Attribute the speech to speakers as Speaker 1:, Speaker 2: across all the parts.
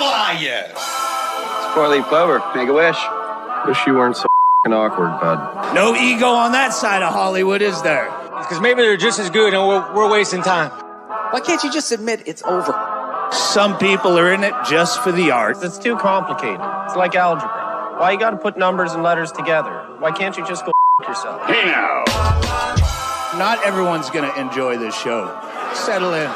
Speaker 1: are you?
Speaker 2: It's four-leaf clover. Make a wish.
Speaker 3: Wish you weren't so awkward, bud.
Speaker 1: No ego on that side of Hollywood, is there?
Speaker 4: Because maybe they're just as good and we're wasting time.
Speaker 5: Why can't you just admit it's over?
Speaker 1: Some people are in it just for the art.
Speaker 3: It's too complicated. It's like algebra. Why you gotta put numbers and letters together? Why can't you just go yourself?
Speaker 1: Hey now! Not everyone's going to enjoy this show. Settle in.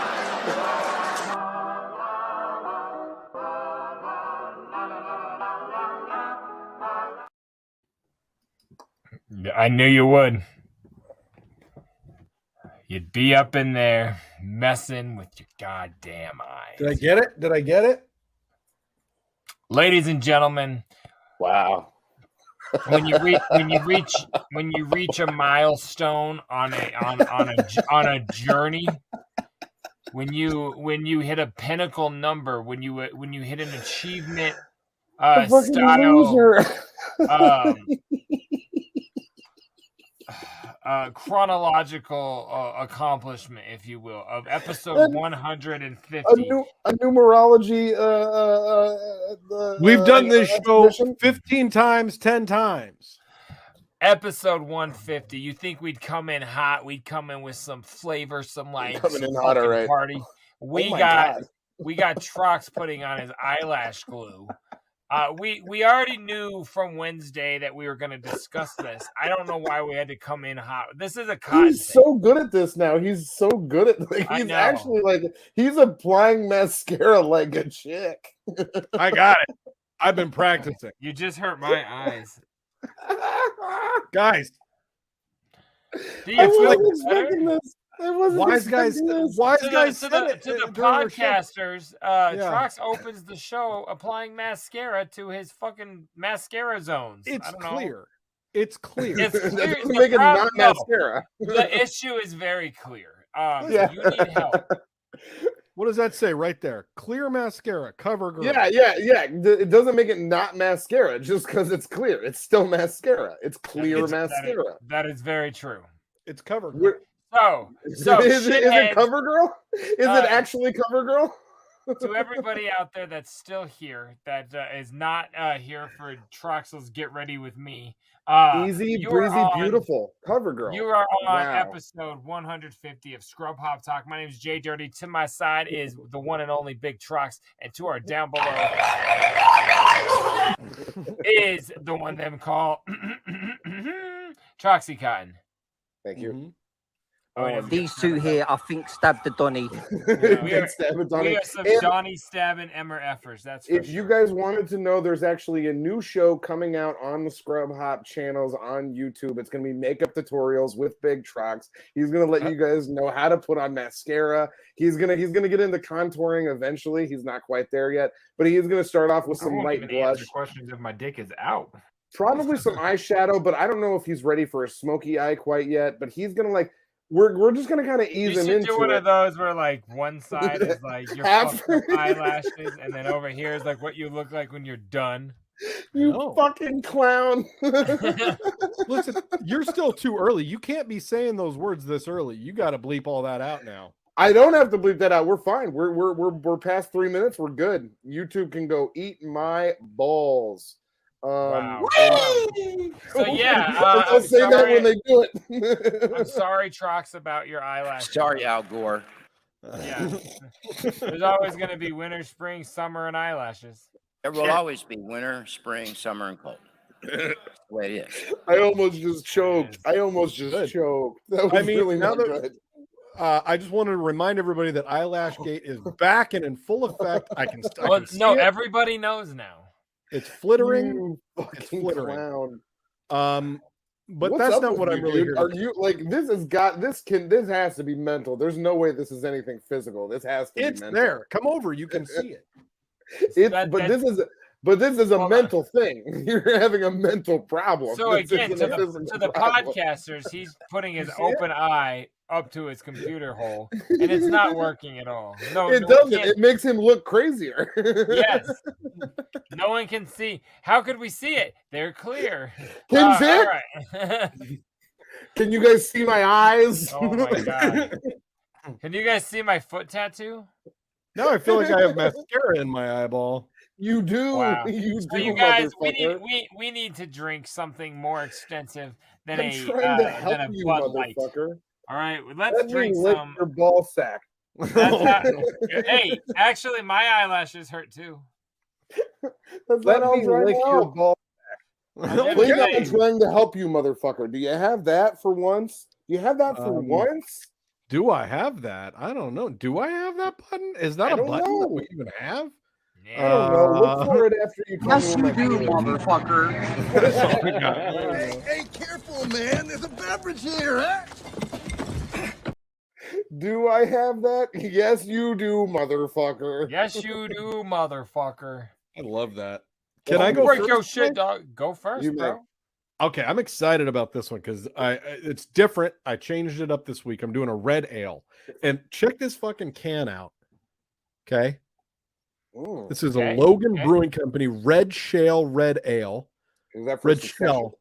Speaker 6: I knew you would. You'd be up in there messing with your goddamn eyes.
Speaker 7: Did I get it?
Speaker 6: Ladies and gentlemen,
Speaker 7: wow.
Speaker 6: when you reach a milestone on a journey, when you hit a pinnacle number, when you hit an achievement style chronological accomplishment, if you will, of episode 150.
Speaker 7: A numerology. We've done this show 15 times, 10 times.
Speaker 6: Episode 150. You think we'd come in hot? We'd come in with some flavor, some like
Speaker 7: coming in hot, all right.
Speaker 6: Party. We got Trox putting on his eyelash glue. We already knew from Wednesday that we were going to discuss this. I don't know why we had to come in hot. This is a cotton
Speaker 7: He's so good at this now. He's so good at he's actually like he's applying mascara like a chick. I got it. I've been practicing.
Speaker 6: You just hurt my eyes.
Speaker 7: Guys.
Speaker 6: I wasn't expecting this.
Speaker 7: Wise guys to
Speaker 6: the podcasters, Trox opens the show applying mascara to his fucking mascara zones.
Speaker 7: It's clear. It's clear.
Speaker 6: Make it not mascara. The issue is very clear. You need help.
Speaker 7: What does that say right there? Clear mascara, cover girl. Yeah. It doesn't make it not mascara just because it's clear. It's still mascara. It's clear mascara.
Speaker 6: That is very true.
Speaker 7: It's cover girl.
Speaker 6: So
Speaker 7: is it cover girl? Is it actually cover girl?
Speaker 6: To everybody out there that's still here, that is not here for Troxel's Get Ready With Me.
Speaker 7: Easy, breezy, beautiful. Cover girl.
Speaker 6: You are on episode 150 of Scrub Hop Talk. My name is JDirty. To my side is the one and only Big Trox. And to our down below is the one them call Troxy Cotton.
Speaker 7: Thank you.
Speaker 5: These two here, I think, stabbed the Donny.
Speaker 6: We are some Donny stabbing Emmer effers. That's
Speaker 7: if you guys wanted to know, there's actually a new show coming out on the Scrub Hop channels on YouTube. It's going to be makeup tutorials with Big Trox. He's going to let you guys know how to put on mascara. He's gonna get into contouring eventually. He's not quite there yet, but he's going to start off with some light blush.
Speaker 6: Questions if my dick is out.
Speaker 7: Probably some eyeshadow, but I don't know if he's ready for a smoky eye quite yet. But he's going to We're just gonna kind of ease him into it. You should do one of
Speaker 6: those where like one side is like your eyelashes, and then over here is like what you look like when you're done.
Speaker 7: You fucking clown!
Speaker 8: Listen, you're still too early. You can't be saying those words this early. You got to bleep all that out now.
Speaker 7: I don't have to bleep that out. We're fine. We're past 3 minutes. We're good. YouTube can go eat my balls.
Speaker 6: Wow. So yeah,
Speaker 7: I'll say that when they do it.
Speaker 6: I'm sorry, Trox, about your eyelashes.
Speaker 2: Sorry, Al Gore.
Speaker 6: Yeah, there's always going to be winter, spring, summer, and eyelashes.
Speaker 2: There will always be winter, spring, summer, and cold. That's the way it is.
Speaker 7: I almost just choked. That was really not good.
Speaker 8: I just wanted to remind everybody that Eyelash Gate is back and in full effect. I can see it.
Speaker 6: Everybody knows now.
Speaker 8: It's flittering. It's flittering.
Speaker 7: Clown.
Speaker 8: But
Speaker 7: What's
Speaker 8: that's not what I'm really here.
Speaker 7: Are you like this has to be mental. There's no way this is anything physical. This has to be mental.
Speaker 8: It's there. Come over, you can see it.
Speaker 7: This is a mental thing. You're having a mental problem.
Speaker 6: So again, to the podcasters, he's putting his open eye up to his computer hole, and it's not working at all. No,
Speaker 7: it doesn't. It makes him look crazier.
Speaker 6: Yes. No one can see. How could we see it? They're clear.
Speaker 7: Can see it?
Speaker 6: Right.
Speaker 7: Can you guys see my eyes?
Speaker 6: Oh my god. Can you guys see my foot tattoo?
Speaker 8: Now I feel like I have mascara in my eyeball.
Speaker 7: You do.
Speaker 6: Wow.
Speaker 7: You
Speaker 6: So
Speaker 7: do,
Speaker 6: you guys,
Speaker 7: motherfucker.
Speaker 6: we need to drink something more extensive than
Speaker 7: I'm trying to help
Speaker 6: a
Speaker 7: you,
Speaker 6: Bud Light.
Speaker 7: motherfucker.
Speaker 6: All right, let's
Speaker 7: Let me
Speaker 6: drink
Speaker 7: lick
Speaker 6: some.
Speaker 7: your ball sack.
Speaker 6: That's how, hey, actually, my eyelashes hurt too.
Speaker 7: Let me lick your ball. Clean up and trying to help you, motherfucker. Do you have that for once? Do you have that for once?
Speaker 8: Do I have that? I don't know. Do I have that button? Is that a button that we even have?
Speaker 6: Yeah.
Speaker 7: I don't know. Look for it after you tell
Speaker 5: Yes,
Speaker 7: me
Speaker 5: you
Speaker 7: what my
Speaker 5: do,
Speaker 7: feelings are.
Speaker 5: motherfucker.
Speaker 9: Hey, careful, man. There's a beverage here, huh?
Speaker 7: Do I have that? Yes, you do, motherfucker.
Speaker 6: Yes, you do, motherfucker.
Speaker 8: I love that. Can I go
Speaker 6: Work
Speaker 8: first?
Speaker 6: your shit, dog. Go first, bro.
Speaker 8: Okay, I'm excited about this one because it's different. I changed it up this week. I'm doing a red ale, and check this fucking can out. Okay, this is a Logan Brewing Company Red Shale Red Ale.
Speaker 7: Is that for
Speaker 8: Red Shell?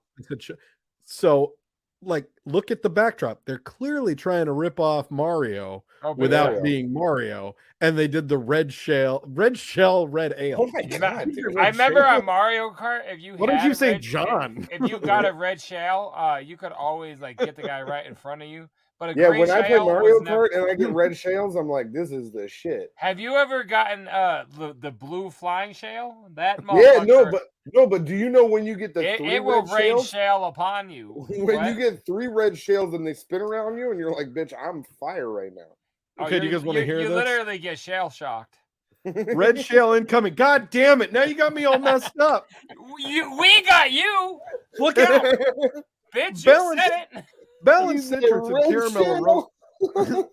Speaker 8: So, like, look at the backdrop. They're clearly trying to rip off Mario without being Mario, and they did the Red Shell Red Ale.
Speaker 7: Oh my god! Dude,
Speaker 6: I remember on Mario Kart, if you
Speaker 8: What did you say, John?
Speaker 6: If you got a red shell, you could always like get the guy right in front of you. But
Speaker 7: yeah, when I play Mario Kart and I get red shales, I'm like, this is the shit.
Speaker 6: Have you ever gotten the blue flying shale? That
Speaker 7: yeah, no, but do you know when you get the three
Speaker 6: it will
Speaker 7: red
Speaker 6: rain
Speaker 7: shales?
Speaker 6: shale upon you.
Speaker 7: When you get 3 red shales and they spin around you, and you're like, bitch, I'm fire right now.
Speaker 8: Okay, do you guys want to hear this?
Speaker 6: You literally get shale shocked.
Speaker 8: Red shale incoming. God damn it. Now you got me all messed up.
Speaker 6: We got you.
Speaker 8: Look out.
Speaker 6: Bitch, you said it.
Speaker 8: Balanced citrus and caramel aroma.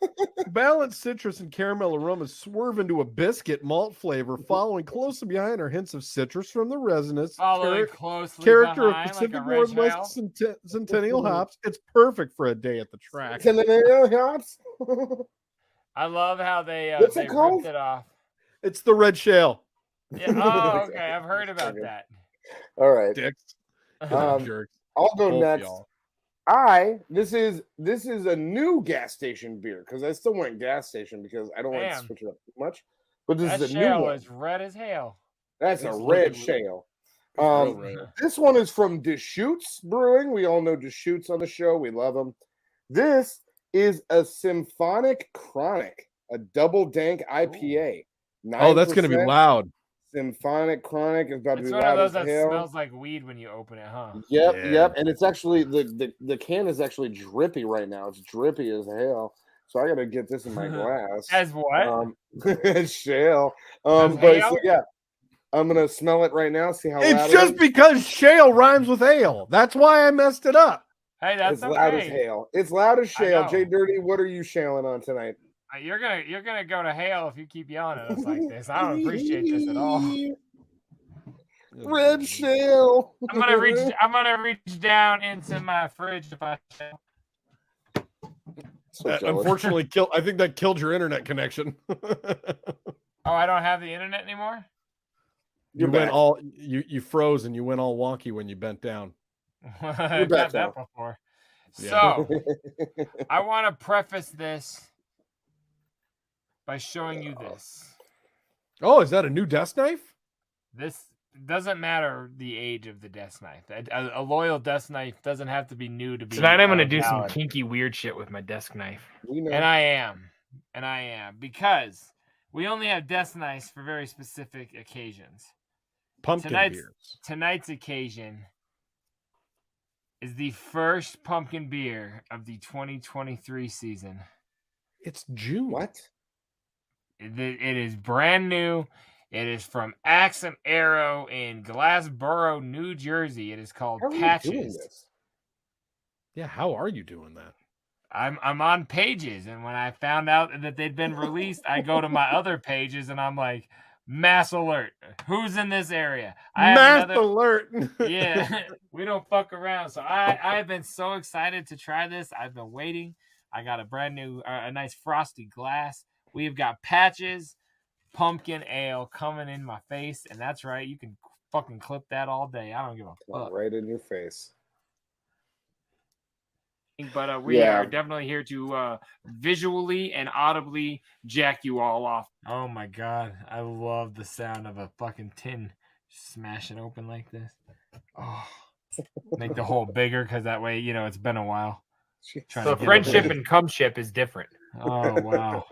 Speaker 8: Balanced citrus and caramel aromas swerve into a biscuit malt flavor. Following closely behind are hints of citrus from the resinous character of Pacific Northwest Centennial hops. It's perfect for a day at the track.
Speaker 7: Centennial hops.
Speaker 6: I love how they
Speaker 7: What's
Speaker 6: they
Speaker 7: it called?
Speaker 6: ripped it off.
Speaker 8: It's the red shale.
Speaker 6: Yeah. Oh, okay. I've heard about that.
Speaker 7: All right.
Speaker 8: Dicks.
Speaker 7: I'll go next. This is a new gas station beer because I still went gas station because I don't want to switch it up too much. But this is a new one.
Speaker 6: Is red as hell.
Speaker 7: That's a red shale. This one is from Deschutes Brewing. We all know Deschutes on the show. We love them. This is a Symphonic Chronic, a double dank IPA.
Speaker 8: Oh, that's going to be loud.
Speaker 7: Symphonic Chronic is about to be loud.
Speaker 6: It's one of those that smells like weed when you open it, huh?
Speaker 7: Yep. And it's actually the can is actually drippy right now. It's drippy as hell. So I gotta get this in my glass.
Speaker 6: As what?
Speaker 7: Shale. So yeah, I'm gonna smell it right now. See how loud
Speaker 8: it's just because shale rhymes with ale. That's why I messed it up.
Speaker 6: Hey, that's
Speaker 7: it's loud as hail. It's loud as shale. JDirty, what are you shaling on tonight?
Speaker 6: You're gonna go to hell if you keep yelling at us like this. I don't appreciate this at all.
Speaker 7: Red shale.
Speaker 6: I'm gonna reach down into my fridge if I shall.
Speaker 8: Unfortunately, I think that killed your internet connection.
Speaker 6: Oh, I don't have the internet anymore?
Speaker 8: You froze and you went all wonky when you bent down.
Speaker 6: I've got that before. Yeah. So I want to preface this by showing you this.
Speaker 8: Oh, is that a new desk knife?
Speaker 6: This doesn't matter the age of the desk knife. A loyal desk knife doesn't have to be new to be.
Speaker 10: Tonight I'm going to do some kinky weird shit with my desk knife.
Speaker 6: And I am because we only have desk knives for very specific occasions. Tonight's occasion is the first pumpkin beer of the 2023 season.
Speaker 8: It's June.
Speaker 7: What?
Speaker 6: It is brand new. It is from Axe and Arrow in Glassboro, New Jersey. It is called Patches.
Speaker 8: Yeah, how are you doing that?
Speaker 6: I'm on Pages, and when I found out that they'd been released, I go to my other pages, and I'm like, mass alert. Who's in this area?
Speaker 8: Mass alert.
Speaker 6: Yeah, we don't fuck around. So I've been so excited to try this. I've been waiting. I got a brand new, a nice frosty glass. We've got Patches pumpkin ale coming in my face, and that's right. You can fucking clip that all day. I don't give a fuck.
Speaker 7: Right in your face.
Speaker 6: But we are definitely here to visually and audibly jack you all off. Oh my god, I love the sound of a fucking tin smashing open like this. Oh, make the hole bigger because that way, it's been a while.
Speaker 10: So friendship and cumship is different.
Speaker 6: Oh wow!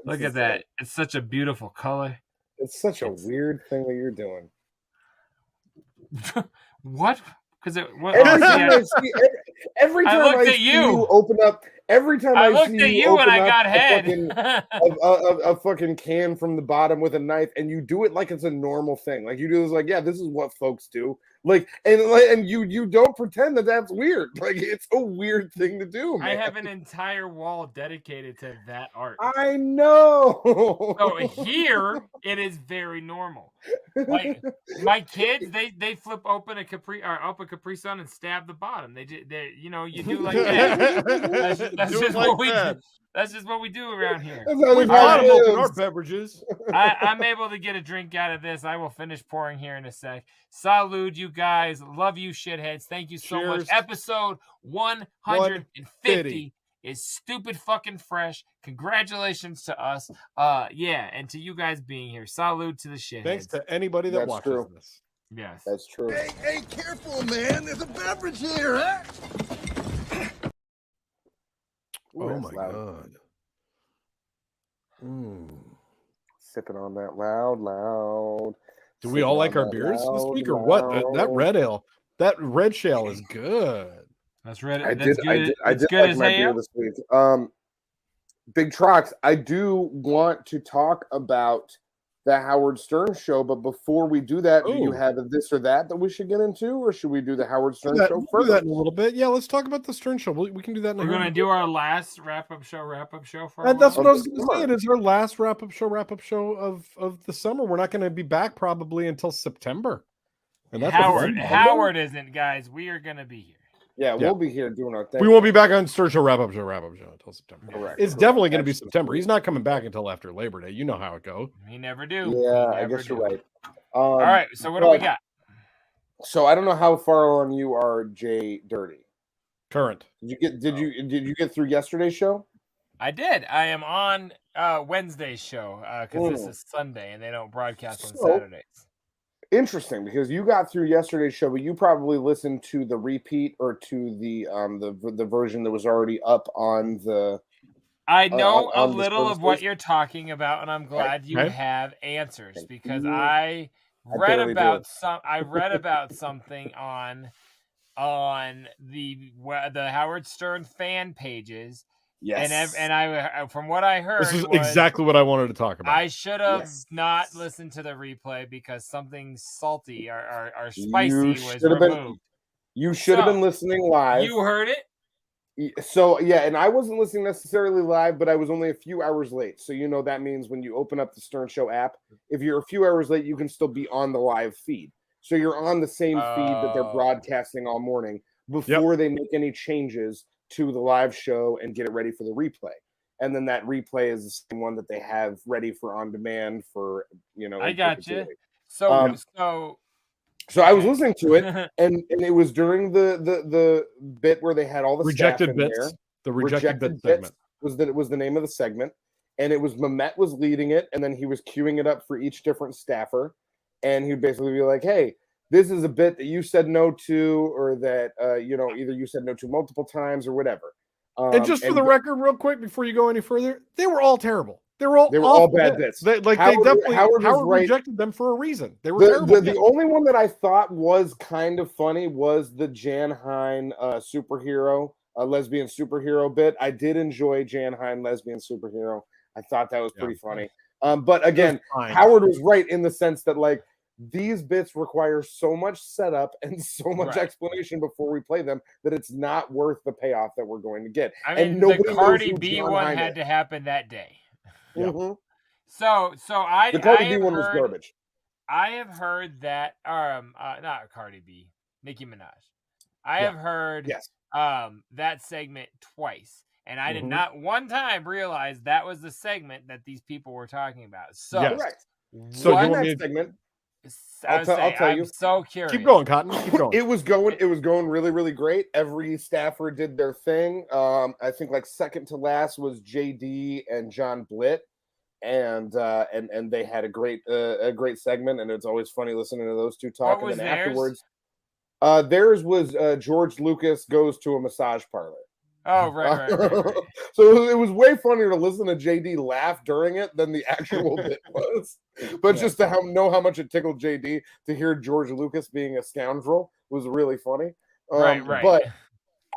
Speaker 6: Look at that! It's such a beautiful color.
Speaker 7: It's such a weird thing that you're doing.
Speaker 6: What? Because
Speaker 7: every time I see you open up, every time I
Speaker 6: looked
Speaker 7: see
Speaker 6: at
Speaker 7: you
Speaker 6: you
Speaker 7: open
Speaker 6: and I
Speaker 7: up
Speaker 6: got
Speaker 7: a
Speaker 6: head.
Speaker 7: a fucking can from the bottom with a knife, and you do it like it's a normal thing. Like you do this, like this is what folks do. And you don't pretend that that's weird. Like it's a weird thing to do, man.
Speaker 6: I have an entire wall dedicated to that art.
Speaker 7: I know.
Speaker 6: So here it is very normal. Like my kids, they flip open a Capri Sun and stab the bottom. You do like that. That's just what we do. That's just what we do around here.
Speaker 8: We bottom open our beverages.
Speaker 6: I'm able to get a drink out of this. I will finish pouring here in a sec. Salud, you guys. Love you, shitheads. Thank you so much. Episode 150 is stupid fucking fresh. Congratulations to us. And to you guys being here. Salud to the shitheads.
Speaker 8: Thanks to anybody that watches this.
Speaker 6: Yes.
Speaker 7: That's true.
Speaker 9: Hey, careful, man. There's a beverage here, huh?
Speaker 8: Oh my god.
Speaker 7: Sipping on that loud.
Speaker 8: Do we all like our beers this week or what? That red ale, that red shell is good.
Speaker 6: That's red.
Speaker 7: I did like my beer this week. Big Trox, I do want to talk about the Howard Stern show, but before we do that, do you have this or that we should get into, or should we do the Howard Stern show first?
Speaker 8: We'll do that in a little bit. Yeah, let's talk about the Stern show. We can do that.
Speaker 6: We're going to do our last wrap-up show for
Speaker 8: that's what I was going to say. It is our last wrap-up show of the summer. We're not going to be back probably until September.
Speaker 6: And that's Howard isn't, guys. We are going to be here.
Speaker 7: Yeah, we'll be here doing our thing.
Speaker 8: We won't be back on Stern show wrap-up show until September.
Speaker 7: Correct.
Speaker 8: It's definitely going to be September. He's not coming back until after Labor Day. You know how it goes.
Speaker 6: We never do.
Speaker 7: Yeah, I guess you're right.
Speaker 6: All right, so what do we got?
Speaker 7: So I don't know how far on you are, JDirty.
Speaker 8: Current.
Speaker 7: Did you get through yesterday's show?
Speaker 6: I did. I am on Wednesday's show because this is Sunday and they don't broadcast on Saturdays.
Speaker 7: Interesting, because you got through yesterday's show, but you probably listened to the repeat or to the version that was already up on the.
Speaker 6: I know a little of what you're talking about, and I'm glad you have answers because I read about something on the Howard Stern fan pages.
Speaker 7: Yes,
Speaker 6: and I from what I heard,
Speaker 8: this is exactly what I wanted to talk about.
Speaker 6: I should have not listened to the replay because something salty or spicy was removed.
Speaker 7: You should have been listening live.
Speaker 6: You heard it.
Speaker 7: So yeah, and I wasn't listening necessarily live, but I was only a few hours late. So that means when you open up the Stern Show app, if you're a few hours late, you can still be on the live feed. So you're on the same feed that they're broadcasting all morning before they make any changes to the live show and get it ready for the replay. And then that replay is the same one that they have ready for on demand for,
Speaker 6: I got you. So
Speaker 7: I was listening to it and it was during the bit where they had all the
Speaker 8: rejected
Speaker 7: staff in
Speaker 8: bits.
Speaker 7: there.
Speaker 8: The rejected bits
Speaker 7: segment was the name of the segment. And it was Mehmet was leading it, and then he was queuing it up for each different staffer. And he'd basically be like, hey, this is a bit that you said no to, or that either you said no to multiple times or whatever.
Speaker 8: And just for the record, real quick, before you go any further, they were all terrible. They were all
Speaker 7: bad bits.
Speaker 8: Howard rejected them for a reason. They were terrible.
Speaker 7: The only one that I thought was kind of funny was the Jan Hine lesbian superhero bit. I did enjoy Jan Hine lesbian superhero. I thought that was pretty funny. But again, Howard was right in the sense that these bits require so much setup and so much explanation before we play them that it's not worth the payoff that we're going to get.
Speaker 6: I mean, the Cardi B one had to happen that day.
Speaker 7: Mm-hmm.
Speaker 6: So
Speaker 7: the Cardi B one was garbage.
Speaker 6: I have heard that not Cardi B, Nicki Minaj. I have heard that segment twice. And I did not one time realize that was the segment that these people were talking about. So,
Speaker 7: correct.
Speaker 8: So
Speaker 7: in that segment,
Speaker 6: I'll tell you.
Speaker 10: I'm so curious.
Speaker 8: Keep going, Cotton. Keep going.
Speaker 7: It was going really, really great. Every staffer did their thing. I think like second to last was JD and John Blitt, and they had a great segment, and it's always funny listening to those two talk.
Speaker 6: What
Speaker 7: And then
Speaker 6: was
Speaker 7: afterwards, theirs was George Lucas goes to a massage parlor.
Speaker 6: Oh, right.
Speaker 7: So it was way funnier to listen to JD laugh during it than the actual bit was. But just to know how much it tickled JD to hear George Lucas being a scoundrel was really funny.
Speaker 6: Right.
Speaker 7: But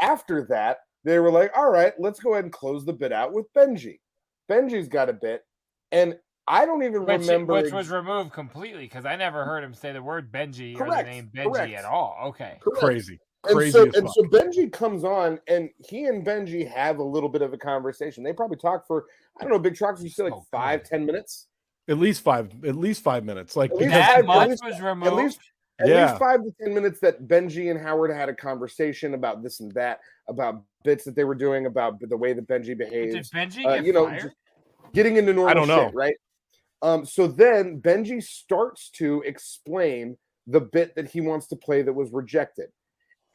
Speaker 7: after that, they were like, all right, let's go ahead and close the bit out with Benji. Benji's got a bit. And I don't even remember.
Speaker 6: Which was removed completely because I never heard him say the word Benji or the name Benji at all. Okay.
Speaker 7: Correct.
Speaker 8: Crazy.
Speaker 7: And so Benji comes on, and he and Benji have a little bit of a conversation. They probably talk for, I don't know, Big Trox, you say like 5-10 minutes?
Speaker 8: At least 5 minutes. Like
Speaker 6: that much was removed.
Speaker 7: At least 5 to 10 minutes that Benji and Howard had a conversation about this and that, about bits that they were doing, about the way that Benji behaves.
Speaker 6: Did Benji get fired?
Speaker 7: Just getting into normal shit, right? So then Benji starts to explain the bit that he wants to play that was rejected.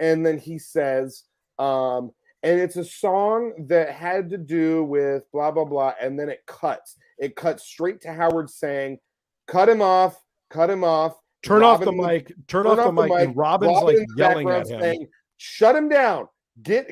Speaker 7: And then he says, and it's a song that had to do with blah, blah, blah. And then it cuts. It cuts straight to Howard saying, cut him off.
Speaker 8: Turn
Speaker 7: Robin
Speaker 8: off the mic. Turn off the mic. And Robin's like yelling at him.
Speaker 7: Saying, shut him down. Get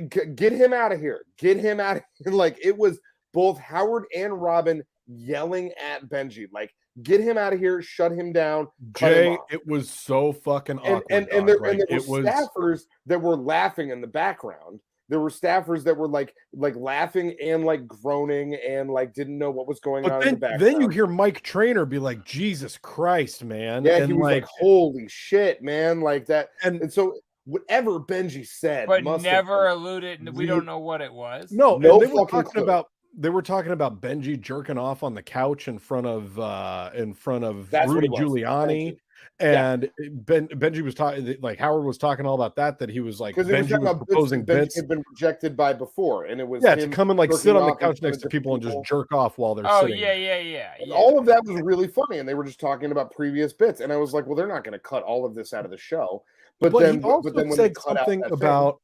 Speaker 7: him out of here. Get him out of here. Like, it was both Howard and Robin yelling at Benji. Like, get him out of here, shut him down.
Speaker 8: Jay, it was so fucking awkward.
Speaker 7: And there were staffers that were laughing in the background. There were staffers that were like laughing and like groaning and like didn't know what was going on in the background.
Speaker 8: Then you hear Mike Trainer be like, Jesus Christ, man.
Speaker 7: Yeah,
Speaker 8: and
Speaker 7: he was like, holy shit, man, like that. And so whatever Benji said,
Speaker 6: but never alluded. We don't know what it was.
Speaker 8: No, they were talking about Benji jerking off on the couch in front of Rudy Giuliani, and Benji was talking, like Howard was talking all about that he was like Benji was proposing bits
Speaker 7: had been rejected by before, and it was
Speaker 8: to come and like sit on the couch next to people and just jerk off while they're sitting.
Speaker 6: Yeah.
Speaker 7: All of that was really funny, and they were just talking about previous bits, and I was like, well, they're not going to cut all of this out of the show. But then
Speaker 8: he also
Speaker 7: when
Speaker 8: said something about.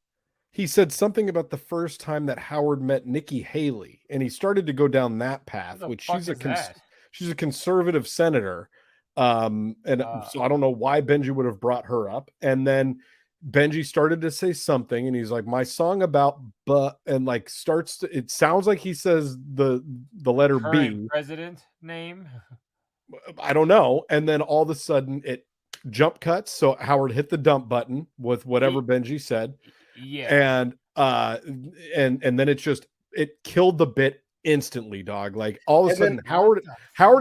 Speaker 8: He said something about the first time that Howard met Nikki Haley, and he started to go down that path, which she's a conservative senator. So I don't know why Benji would have brought her up. And then Benji started to say something, and he's like, my song about and like starts to, it sounds like he says the letter B.
Speaker 6: President name?
Speaker 8: I don't know. And then all of a sudden it jump cuts. So Howard hit the dump button with whatever Benji said.
Speaker 6: Yeah.
Speaker 8: And then it killed the bit instantly, dog. Like all of a sudden Howard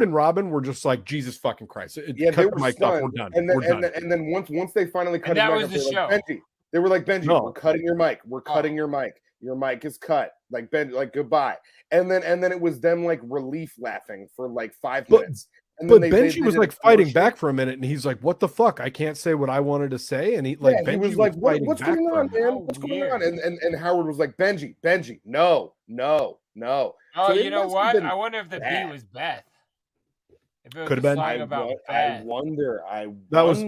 Speaker 8: and Robin were just like, Jesus fucking Christ. Cut the mic off. We're done.
Speaker 7: And then once they finally cut it back, they were like, Benji, we're cutting your mic. We're cutting your mic. Your mic is cut. Like Benji, like goodbye. And then it was them like relief laughing for like 5 minutes.
Speaker 8: But Benji was like fighting back for a minute, and he's like, "What the fuck? I can't say what I wanted to say." And he
Speaker 7: Benji was like, "What's going on, man? What's going on?" And Howard was like, "Benji, no."
Speaker 6: Oh,
Speaker 7: So
Speaker 6: you know what? I wonder if the B was Beth. If it was
Speaker 8: could have been.
Speaker 7: I wonder.
Speaker 8: That was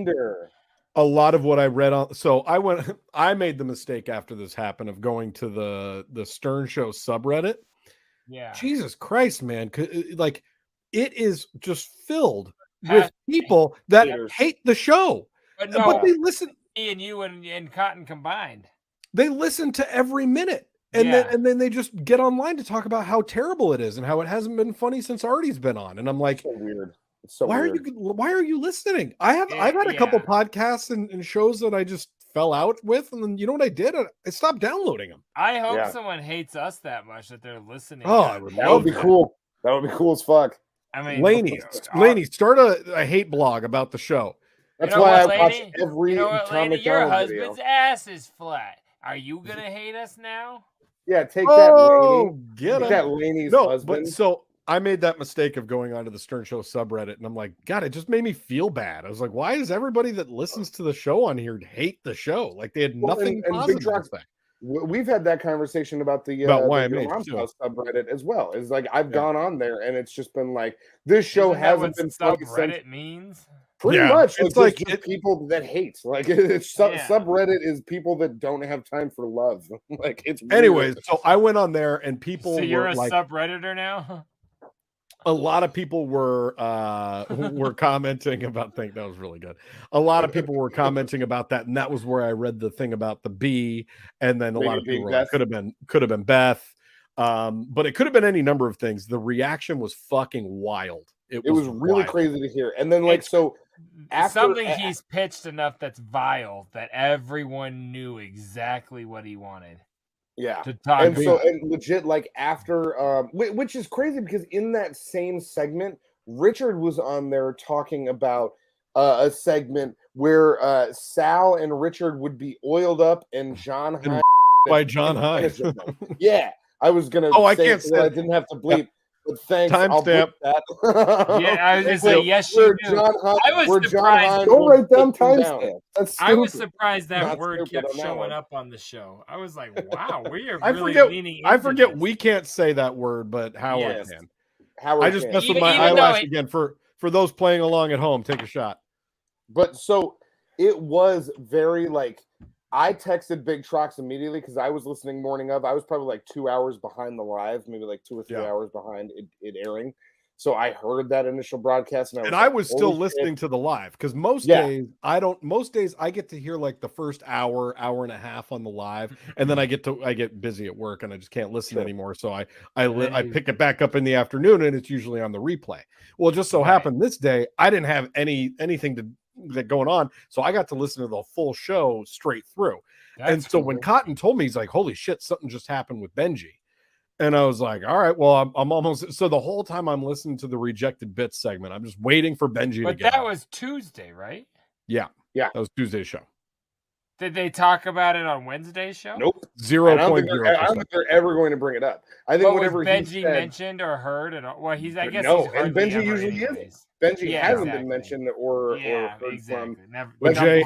Speaker 8: a lot of what I read on. So I made the mistake after this happened of going to the Stern Show subreddit.
Speaker 6: Yeah.
Speaker 8: Jesus Christ, man! Like. It is just filled with people that hate the show. But they listen.
Speaker 6: Me and you and Cotton combined.
Speaker 8: They listen to every minute. And then they just get online to talk about how terrible it is and how it hasn't been funny since Artie's been on. And I'm like,
Speaker 7: so weird. It's so
Speaker 8: why are you listening? I've had a couple podcasts and shows that I just fell out with, and then you know what I did? I stopped downloading them.
Speaker 6: I hope someone hates us that much that they're listening.
Speaker 8: Oh,
Speaker 7: that would be cool. That would be cool as fuck.
Speaker 6: I mean,
Speaker 8: Laney, start a hate blog about the show.
Speaker 7: That's why I watch every
Speaker 6: Tom McDonald your husband's ass is flat. Are you gonna hate us now?
Speaker 7: Yeah, take that, Laney.
Speaker 8: Get
Speaker 7: take that, Laney's husband.
Speaker 8: But so I made that mistake of going onto the Stern Show subreddit, and I'm like, God, it just made me feel bad. I was like, why does everybody that listens to the show on here hate the show? Like they had nothing positive to say.
Speaker 7: We've had that conversation about the subreddit as well. It's like I've gone on there and it's just been like this show hasn't been funny
Speaker 6: subreddit means.
Speaker 7: Pretty
Speaker 8: Yeah,
Speaker 7: much.
Speaker 8: it's
Speaker 7: Like
Speaker 8: like
Speaker 7: just people that hate. Like it's subreddit is people that don't have time for love. Like it's weird.
Speaker 8: Anyways, so I went on there and people
Speaker 6: So you're
Speaker 8: were
Speaker 6: a
Speaker 8: like,
Speaker 6: subredditor now?
Speaker 8: a lot of people were commenting about that was really good. A lot of people were commenting about that, and that was where I read the thing about the bee, and then a lot of people were like, could have been Beth. But it could have been any number of things. The reaction was fucking wild. It was
Speaker 7: really
Speaker 8: wild.
Speaker 7: crazy to hear. And then like so after
Speaker 6: something he's pitched enough that's vile that everyone knew exactly what he wanted.
Speaker 7: Yeah.
Speaker 6: To talk
Speaker 7: and
Speaker 6: about.
Speaker 7: so and legit like after which is crazy because in that same segment, Richard was on there talking about a segment where Sal and Richard would be oiled up and John Hine
Speaker 8: by John Hine.
Speaker 7: Yeah. I was gonna
Speaker 8: I can't say
Speaker 7: I didn't have to bleep. But thanks,
Speaker 8: timestamp.
Speaker 7: That.
Speaker 6: Yeah, I was gonna say yes. You do. I was surprised.
Speaker 7: Don't write down timestamp. That's
Speaker 6: I was surprised that
Speaker 7: Not
Speaker 6: word
Speaker 7: stupid
Speaker 6: kept
Speaker 7: on that
Speaker 6: showing
Speaker 7: one.
Speaker 6: up on the show. I was like, wow, we are
Speaker 8: I
Speaker 6: really
Speaker 8: forget.
Speaker 6: leaning.
Speaker 8: I
Speaker 6: into
Speaker 8: forget
Speaker 6: this.
Speaker 8: we can't say that word, but Howard
Speaker 7: Yes.
Speaker 8: can.
Speaker 7: Howard
Speaker 8: I just
Speaker 7: can.
Speaker 8: messed with
Speaker 6: Even-
Speaker 8: my
Speaker 6: even though
Speaker 8: eyelash
Speaker 6: it-
Speaker 8: again. For those playing along at home, take a shot.
Speaker 7: But so it was very like I texted Big Trox immediately because I was listening morning of. I was probably like 2 hours behind the live, maybe like 2 or 3 hours behind it airing. So I heard that initial broadcast, and
Speaker 8: I was still listening to the live because most days I don't. Most days I get to hear like the first hour and a half on the live, and then I get busy at work and I just can't listen anymore. So I pick it back up in the afternoon, and it's usually on the replay. Well, it just so happened this day I didn't have anything that going on, so I got to listen to the full show straight through. And so when Cotton told me, he's like, "Holy shit, something just happened with Benji." And I was like, all right, well, I'm almost. So the whole time I'm listening to the rejected bits segment, I'm just waiting for Benji to
Speaker 6: But
Speaker 8: get
Speaker 6: that
Speaker 8: out.
Speaker 6: was Tuesday, right?
Speaker 8: Yeah. That was Tuesday's show.
Speaker 6: Did they talk about it on Wednesday's show?
Speaker 7: Nope.
Speaker 8: 0.0%.
Speaker 7: I don't think they're ever going to bring it up. I think
Speaker 6: But
Speaker 7: whenever
Speaker 6: was Benji
Speaker 7: he said,
Speaker 6: mentioned or heard at all? Well, I guess
Speaker 7: no,
Speaker 6: he's
Speaker 7: and
Speaker 6: hardly
Speaker 7: Benji
Speaker 6: ever
Speaker 7: usually
Speaker 6: anyways.
Speaker 7: isn't. Benji
Speaker 6: Yeah,
Speaker 7: hasn't
Speaker 6: exactly.
Speaker 7: been mentioned or
Speaker 6: Yeah,
Speaker 7: heard
Speaker 6: exactly.
Speaker 7: from.
Speaker 6: Never.
Speaker 8: But Jay,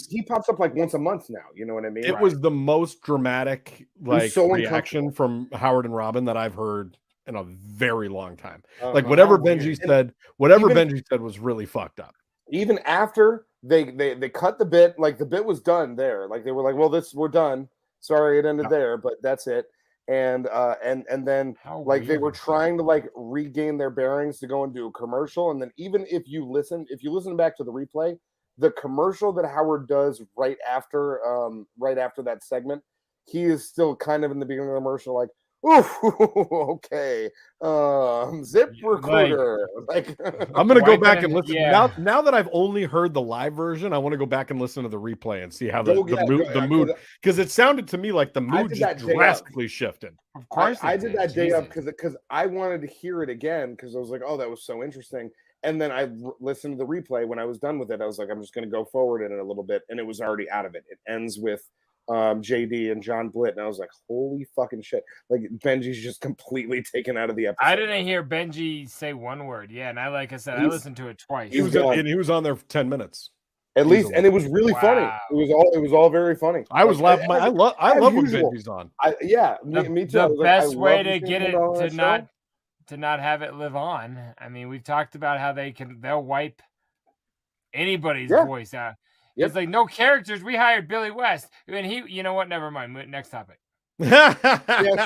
Speaker 7: he pops up like once a month now. You know what I mean?
Speaker 8: It was the most dramatic
Speaker 7: so
Speaker 8: reaction from Howard and Robin that I've heard in a very long time.
Speaker 7: Uh-huh.
Speaker 8: Like whatever
Speaker 7: How
Speaker 8: Benji
Speaker 7: weird.
Speaker 8: said, Benji said was really fucked up.
Speaker 7: Even after they cut the bit, like the bit was done there. Like they were like, well, we're done. Sorry, it ended there, but that's it. And then like they were trying to like regain their bearings to go and do a commercial. And then even if you listen back to the replay, the commercial that Howard does right after that segment, he is still kind of in the beginning of the commercial, like, ooh, okay, zip recorder. Like,
Speaker 8: I'm gonna go back and listen now that I've only heard the live version. I want to go back and listen to the replay and see how the mood, because it sounded to me like the mood just drastically shifted.
Speaker 6: Of course,
Speaker 7: I did that day up because I wanted to hear it again because I was like, oh, that was so interesting. And then I listened to the replay when I was done with it. I was like, I'm just going to go forward in it a little bit, and it was already out of it. It ends with JD and John Blitt, and I was like, holy fucking shit. Like Benji's just completely taken out of the episode.
Speaker 6: I didn't hear Benji say one word. Yeah, and I listened to it twice.
Speaker 8: He was on there for 10 minutes.
Speaker 7: At least, and it was really funny. It was all very funny.
Speaker 8: I was laughing. I love when Benji's on.
Speaker 7: Me too.
Speaker 6: The best way to get it to not have it live on. I mean, we've talked about how they'll wipe anybody's voice out. It's like no characters. We hired Billy West, and you know what? Never mind. Next topic.
Speaker 7: Yeah,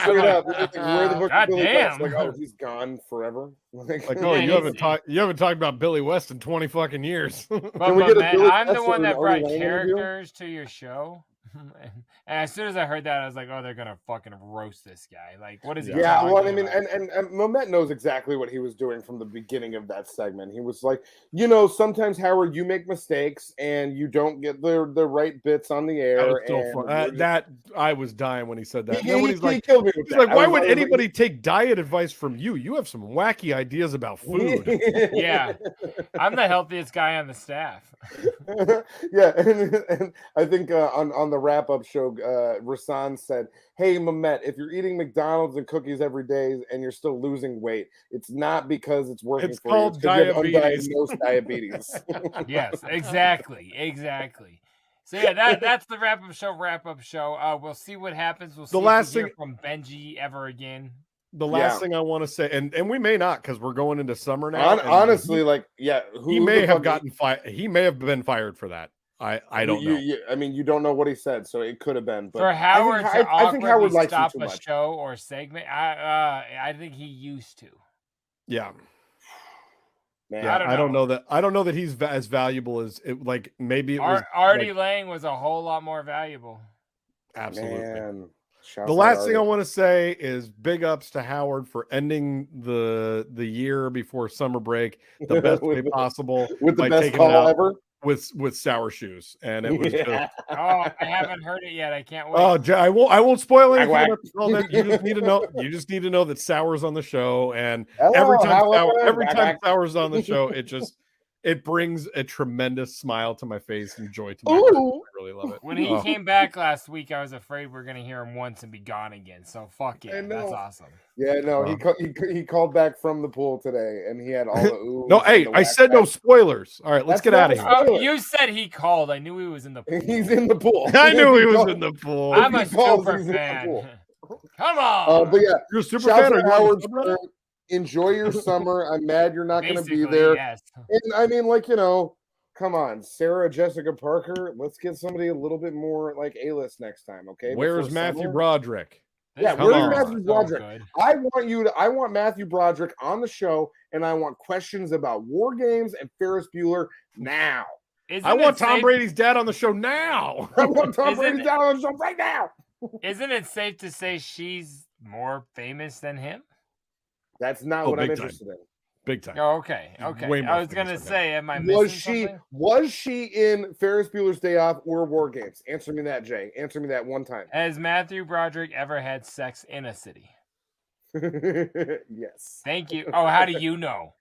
Speaker 7: straight up.
Speaker 6: God damn.
Speaker 7: Like, oh, he's gone forever.
Speaker 8: Like, oh, you haven't talked about Billy West in 20 fucking years.
Speaker 6: But man, I'm the one that brought characters to your show. And as soon as I heard that, I was like, "Oh, they're gonna fucking roast this guy!" Like, what is he?
Speaker 7: Yeah, well, I mean, and Momet knows exactly what he was doing from the beginning of that segment. He was like, sometimes Howard, you make mistakes and you don't get the right bits on the air.
Speaker 8: That I was dying when he said that.
Speaker 7: He killed me with that.
Speaker 8: Why would anybody take diet advice from you? You have some wacky ideas about food.
Speaker 6: Yeah, I'm the healthiest guy on the staff.
Speaker 7: Yeah, and I think on the wrap-up show, Rasan said, hey, Mamet, if you're eating McDonald's and cookies every day and you're still losing weight, it's not because it's working
Speaker 8: it's
Speaker 7: for
Speaker 8: called
Speaker 7: you. It's
Speaker 8: diabetes.
Speaker 7: you have undiagnosed diabetes.
Speaker 6: Yes, exactly. So yeah, that's the wrap-up show. We'll see what happens. We'll see if we hear from Benji ever again.
Speaker 8: the last thing I want to say, and we may not because we're going into summer now.
Speaker 7: Honestly,
Speaker 8: he may have gotten fired. He may have been fired for that. I don't know.
Speaker 7: I mean, you don't know what he said, so it could have been. But
Speaker 6: for Howard I think Howard likes
Speaker 7: stop
Speaker 6: him too
Speaker 7: a
Speaker 6: much. Show or segment, I think he used to.
Speaker 8: Yeah.
Speaker 7: Man,
Speaker 8: yeah, I don't know that. I don't know that he's as valuable as it. Like maybe it was
Speaker 6: Artie Lang was a whole lot more valuable.
Speaker 8: Absolutely.
Speaker 7: Man.
Speaker 8: The last thing I want to say is big ups to Howard for ending the year before summer break the best way possible
Speaker 7: with the best call ever
Speaker 8: with sour shoes, and it was.
Speaker 6: I haven't heard it yet. I can't wait.
Speaker 8: Oh, I won't spoil anything about the You just need to know. You just need to know that Sour's on the show, and every time Sour's on the show, it brings a tremendous smile to my face and joy to my heart. I really love it.
Speaker 6: When he came back last week, I was afraid we are going to hear him once and be gone again. So fuck yeah, that's awesome.
Speaker 7: Yeah, no, he called back from the pool today, and he had all the ooh.
Speaker 8: No, hey, I said no spoilers. All right, let's get out of here.
Speaker 6: Oh, you said he called. I knew he was in the pool.
Speaker 7: He's in the pool.
Speaker 8: I knew he was in the pool.
Speaker 6: I'm a super fan. Come on.
Speaker 7: But yeah,
Speaker 8: you're a super fan.
Speaker 7: Howard, enjoy your summer. I'm mad you're not going to be there.
Speaker 6: Yes.
Speaker 7: And I mean, come on, Sarah Jessica Parker. Let's get somebody a little bit more like A-list next time, okay?
Speaker 8: Where's Matthew Broderick?
Speaker 7: Yeah, where's Matthew Broderick? I want Matthew Broderick on the show, and I want questions about war games and Ferris Bueller now.
Speaker 8: I want Tom Brady's dad on the show now.
Speaker 7: I want Tom Brady's dad on the show right now.
Speaker 6: Isn't it safe to say she's more famous than him?
Speaker 7: That's not what I'm interested in.
Speaker 8: Big time.
Speaker 6: Oh, okay. Okay. I was gonna say, am I missing something?
Speaker 7: Was she in Ferris Bueller's Day Off or War Games? Answer me that, Jay. Answer me that one time.
Speaker 6: Has Matthew Broderick ever had sex in a city?
Speaker 7: Yes.
Speaker 6: Thank you. Oh, how do you know?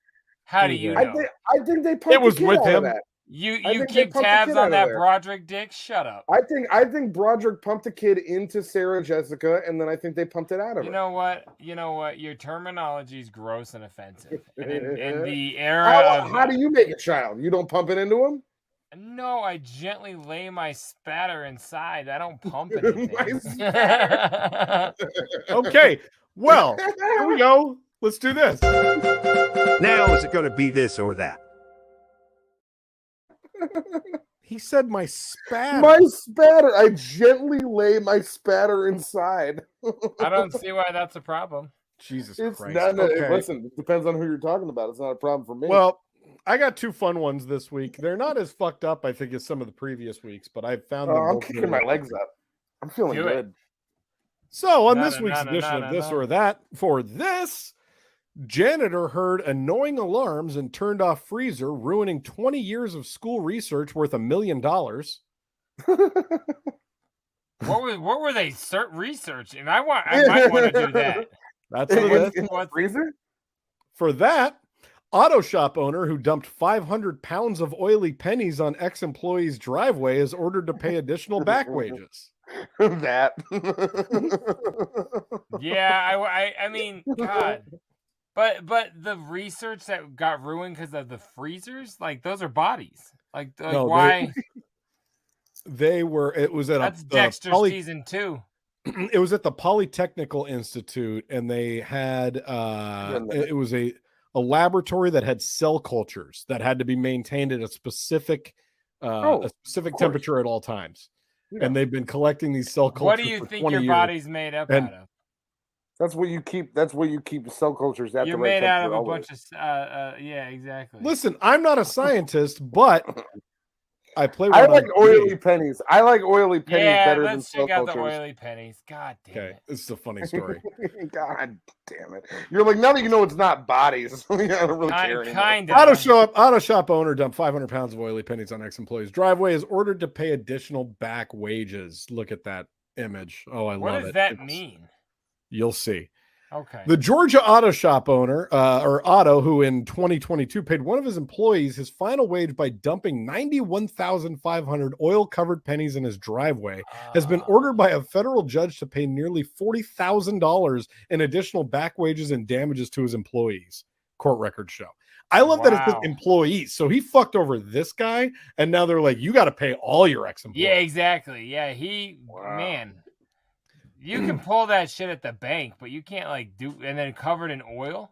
Speaker 6: How do you know?
Speaker 7: I think they pumped
Speaker 8: it was with him.
Speaker 6: You keep tabs on that Broderick dick? Shut up.
Speaker 7: I think Broderick pumped a kid into Sarah Jessica, and then I think they pumped it out of her.
Speaker 6: You know what? Your terminology is gross and offensive. And in the era
Speaker 7: how do you make a child? You don't pump it into him?
Speaker 6: No, I gently lay my spatter inside. I don't pump anything.
Speaker 8: Okay. Well, here we go. Let's do this.
Speaker 9: Now is it going to be this or that?
Speaker 8: He said my spatter.
Speaker 7: My spatter. I gently lay my spatter inside.
Speaker 6: I don't see why that's a problem.
Speaker 8: Jesus Christ.
Speaker 7: Listen, it depends on who you're talking about. It's not a problem for me.
Speaker 8: Well, I got two fun ones this week. They're not as fucked up, I think, as some of the previous weeks, but I found them.
Speaker 7: I'm kicking my legs up. I'm feeling good.
Speaker 8: So on this week's edition of This or That, for this, janitor heard annoying alarms and turned off freezer, ruining 20 years of school research worth $1 million.
Speaker 6: What were they researching? I might want to do that.
Speaker 8: That's what it is.
Speaker 7: Freezer?
Speaker 8: For that, auto shop owner who dumped 500 pounds of oily pennies on ex-employee's driveway is ordered to pay additional back wages.
Speaker 7: That.
Speaker 6: Yeah, I mean, God. But the research that got ruined because of the freezers, like those are bodies. Like no, why?
Speaker 8: They were. It was at
Speaker 6: that's Dexter season 2.
Speaker 8: It was at the Polytechnical Institute, and they had it was a laboratory that had cell cultures that had to be maintained at a specific temperature at all times. Yeah. And they've been collecting these cell cultures.
Speaker 6: What do you think your body's made up out of?
Speaker 7: That's what you keep. That's where you keep cell cultures at.
Speaker 6: You're made out of a bunch of. Yeah, exactly.
Speaker 8: Listen, I'm not a scientist, but I play.
Speaker 7: I like oily pennies. I like oily pennies better than cell cultures.
Speaker 6: Yeah, let's check out the oily pennies. God damn it.
Speaker 8: This is a funny story.
Speaker 7: God damn it! You're like, now that you know it's not bodies, I don't really care anymore.
Speaker 6: Kind of.
Speaker 8: Auto shop owner dumped 500 pounds of oily pennies on ex-employee's driveway. Is ordered to pay additional back wages. Look at that image. Oh, I love it.
Speaker 6: What does that mean?
Speaker 8: You'll see.
Speaker 6: Okay.
Speaker 8: The Georgia auto shop owner, who in 2022 paid one of his employees his final wage by dumping 91,500 oil-covered pennies in his driveway, has been ordered by a federal judge to pay nearly $40,000 in additional back wages and damages to his employees. Court records show. I love that it's his employees. So he fucked over this guy, and now they're like, you got to pay all your ex-employees.
Speaker 6: Yeah, exactly. Yeah, man. You can pull that shit at the bank, but you can't like do and then covered in oil.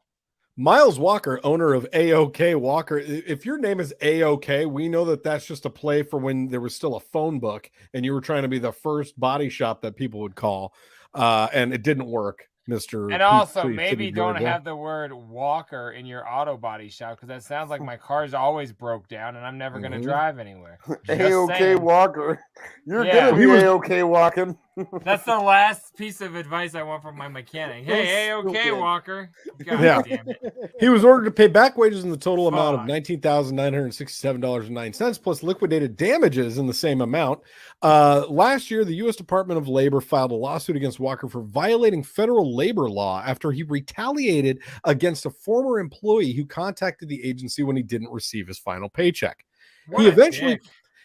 Speaker 8: Miles Walker, owner of AOK Walker. If your name is AOK, we know that that's just a play for when there was still a phone book and you were trying to be the first body shop that people would call, and it didn't work. Mr.
Speaker 6: And also, maybe don't have the word Walker in your auto body shop because that sounds like my car's always broke down and I'm never going to drive anywhere.
Speaker 7: A-OK Walker. You're going to be A-OK walking.
Speaker 6: That's the last piece of advice I want from my mechanic. Hey, A-OK Walker. God damn it.
Speaker 8: He was ordered to pay back wages in the total amount of $19,967.09 plus liquidated damages in the same amount. Last year, the U.S. Department of Labor filed a lawsuit against Walker for violating federal labor law after he retaliated against a former employee who contacted the agency when he didn't receive his final paycheck.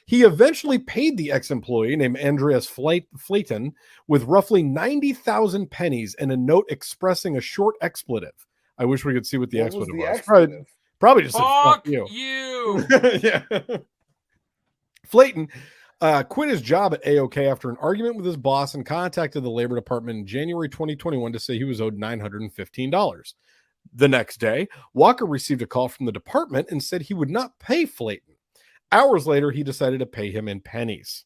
Speaker 8: He eventually paid the ex-employee named Andreas Flayton with roughly 90,000 pennies and a note expressing a short expletive. I wish we could see what the expletive was. Probably just
Speaker 6: fuck
Speaker 8: you.
Speaker 6: Yeah.
Speaker 8: Flayton quit his job at AOK after an argument with his boss and contacted the Labor Department in January 2021 to say he was owed $915. The next day, Walker received a call from the department and said he would not pay Flayton. Hours later, he decided to pay him in pennies.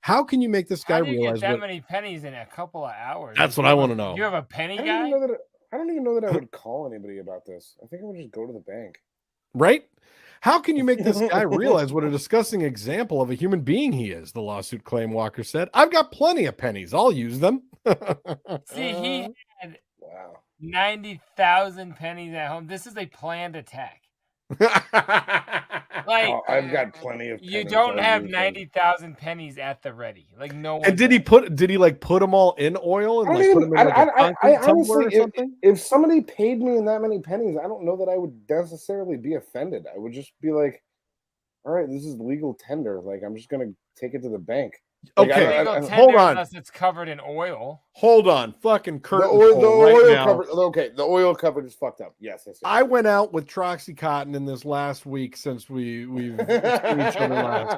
Speaker 8: How can you make this guy realize
Speaker 6: that many pennies in a couple of hours?
Speaker 8: That's what I want to know.
Speaker 6: You have a penny guy?
Speaker 7: I don't even know that I would call anybody about this. I think I would just go to the bank.
Speaker 8: Right? How can you make this guy realize what a disgusting example of a human being he is? The lawsuit claimed, Walker said. I've got plenty of pennies. I'll use them.
Speaker 6: See, he had 90,000 pennies at home. This is a planned attack. Like,
Speaker 7: I've got plenty of pennies.
Speaker 6: You don't have 90,000 pennies at the ready. Like, no one.
Speaker 8: And did he put them all in oil and put them in
Speaker 7: I honestly, if somebody paid me in that many pennies, I don't know that I would necessarily be offended. I would just be like, all right, this is legal tender. Like, I'm just gonna take it to the bank. Like,
Speaker 8: okay, hold on.
Speaker 6: Unless it's covered in oil.
Speaker 8: Hold on, fucking curtain.
Speaker 7: The oil covered. Okay, the oil covered is fucked up. Yes.
Speaker 8: I went out with Troxy Cotton in this last week since we've seen each other last,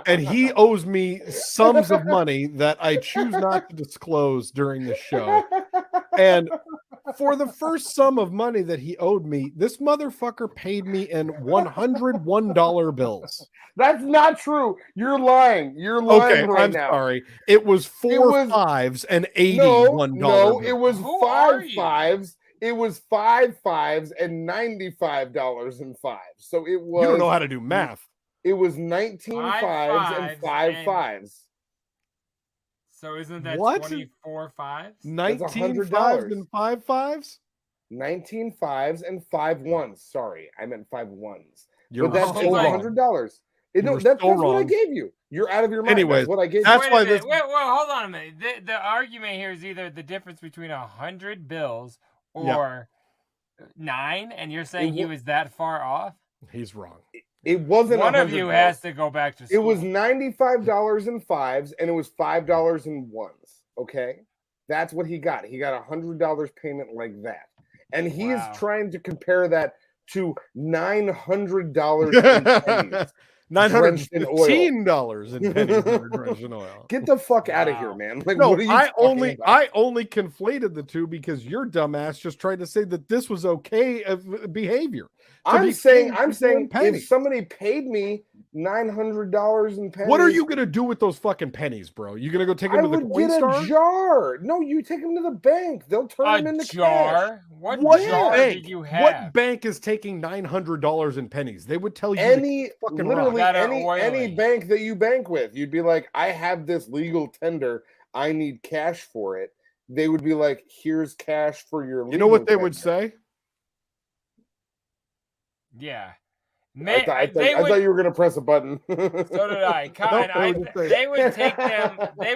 Speaker 8: and he owes me sums of money that I choose not to disclose during the show. And for the first sum of money that he owed me, this motherfucker paid me in $101 bills.
Speaker 7: That's not true. You're lying. You're lying right now.
Speaker 8: Sorry. It was four fives and $81.
Speaker 7: No, it was 5 fives. It was 5 fives and $95.05. So it was.
Speaker 8: You don't know how to do math.
Speaker 7: It was 19 fives and 5 fives.
Speaker 6: So isn't that 24 fives?
Speaker 8: 19 fives and 5 fives?
Speaker 7: 19 fives and 5 ones. Sorry, I meant 5 ones.
Speaker 8: But
Speaker 7: that's over $100. That's what I gave you. You're out of your mind.
Speaker 8: Anyways,
Speaker 7: that's what I gave
Speaker 8: that's
Speaker 7: you.
Speaker 8: why this.
Speaker 6: Wait, hold on a minute. The argument here is either the difference between 100 bills or 9, and you're saying he was that far off?
Speaker 8: He's wrong.
Speaker 7: It wasn't.
Speaker 6: One of you has to go back to school.
Speaker 7: It was $95 in fives, and it was $5 in ones. Okay, that's what he got. He got $100 payment like that, and he is trying to compare that to $900 in pennies.
Speaker 8: $915 in pennies drenched in oil.
Speaker 7: Get the fuck out of here, man! Like,
Speaker 8: no,
Speaker 7: what are you
Speaker 8: I only conflated the two because your dumbass just tried to say that this was okay behavior.
Speaker 7: I'm saying if somebody paid me $900 in pennies,
Speaker 8: what are you gonna do with those fucking pennies, bro? You gonna go take them to the Coinstar?
Speaker 7: A jar. No, you take them to the bank. They'll turn them into cash.
Speaker 6: What jar
Speaker 8: bank?
Speaker 6: Did you have?
Speaker 8: What bank is taking $900 in pennies? They would tell you
Speaker 7: any bank that you bank with. You'd be like, I have this legal tender. I need cash for it. They would be like, here's cash for your legal
Speaker 8: You know what they
Speaker 7: tender.
Speaker 8: would say?
Speaker 6: Yeah.
Speaker 7: I thought you were gonna press a button.
Speaker 6: So did I. They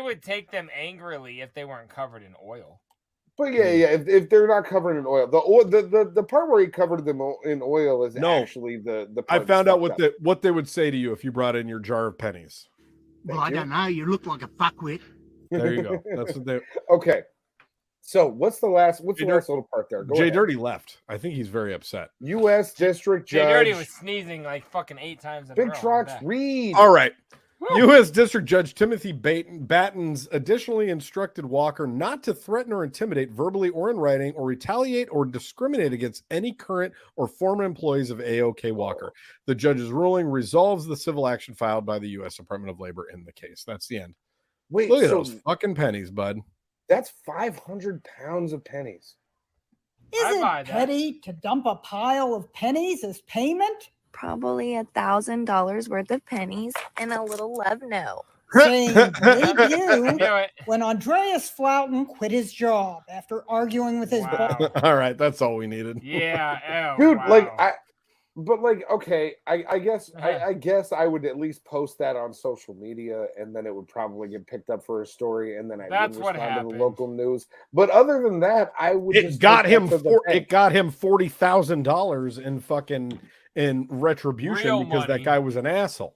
Speaker 6: would take them angrily if they weren't covered in oil.
Speaker 7: But if they're not covered in oil, the part where he covered them in oil is actually the part
Speaker 8: I found out what they would say to you if you brought in your jar of pennies.
Speaker 9: Well, I don't know. You look like a fuckwit.
Speaker 8: There you go. That's what they.
Speaker 7: Okay. So what's the last little part there?
Speaker 8: JDirty left. I think he's very upset.
Speaker 7: U.S. District Judge.
Speaker 6: JDirty was sneezing like fucking 8 times in a row.
Speaker 7: Big Trox, read.
Speaker 8: All right. U.S. District Judge Timothy Battens additionally instructed Walker not to threaten or intimidate verbally or in writing or retaliate or discriminate against any current or former employees of AOK Walker. The judge's ruling resolves the civil action filed by the U.S. Department of Labor in the case. That's the end.
Speaker 7: Wait,
Speaker 8: look at those fucking pennies, bud.
Speaker 7: That's 500 pounds of pennies.
Speaker 11: Is it petty to dump a pile of pennies as payment?
Speaker 12: Probably $1,000 worth of pennies and a little love note.
Speaker 11: Same debut when Andreas Flouten quit his job after arguing with his boss.
Speaker 8: All right, that's all we needed.
Speaker 6: Yeah,
Speaker 7: dude. Okay, I guess I would at least post that on social media, and then it would probably get picked up for a story, and then I would respond to the local news. But other than that, I would.
Speaker 8: It got him $40,000 in fucking retribution
Speaker 6: Real
Speaker 8: because
Speaker 6: money.
Speaker 8: that guy was an asshole.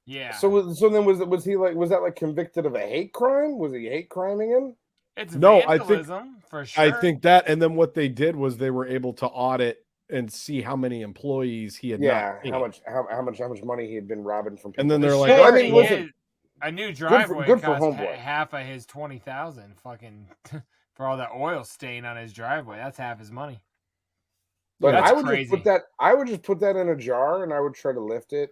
Speaker 6: Yeah.
Speaker 7: So then was that like convicted of a hate crime? Was he hate criming him?
Speaker 6: It's
Speaker 8: No,
Speaker 6: vandalism for sure.
Speaker 8: I think that, and then what they did was they were able to audit and see how many employees he had.
Speaker 7: Yeah,
Speaker 8: not paid.
Speaker 7: how much money he had been robbing from people.
Speaker 8: And then they're like,
Speaker 6: Sure,
Speaker 8: "Oh,
Speaker 7: listen,
Speaker 6: a new driveway
Speaker 7: good for
Speaker 6: cost
Speaker 7: homeboy.
Speaker 6: half of his 20,000 fucking for all that oil stain on his driveway. That's half his money.
Speaker 7: But
Speaker 6: That's
Speaker 7: I would
Speaker 6: crazy.
Speaker 7: just put that. I would just put that in a jar, and I would try to lift it.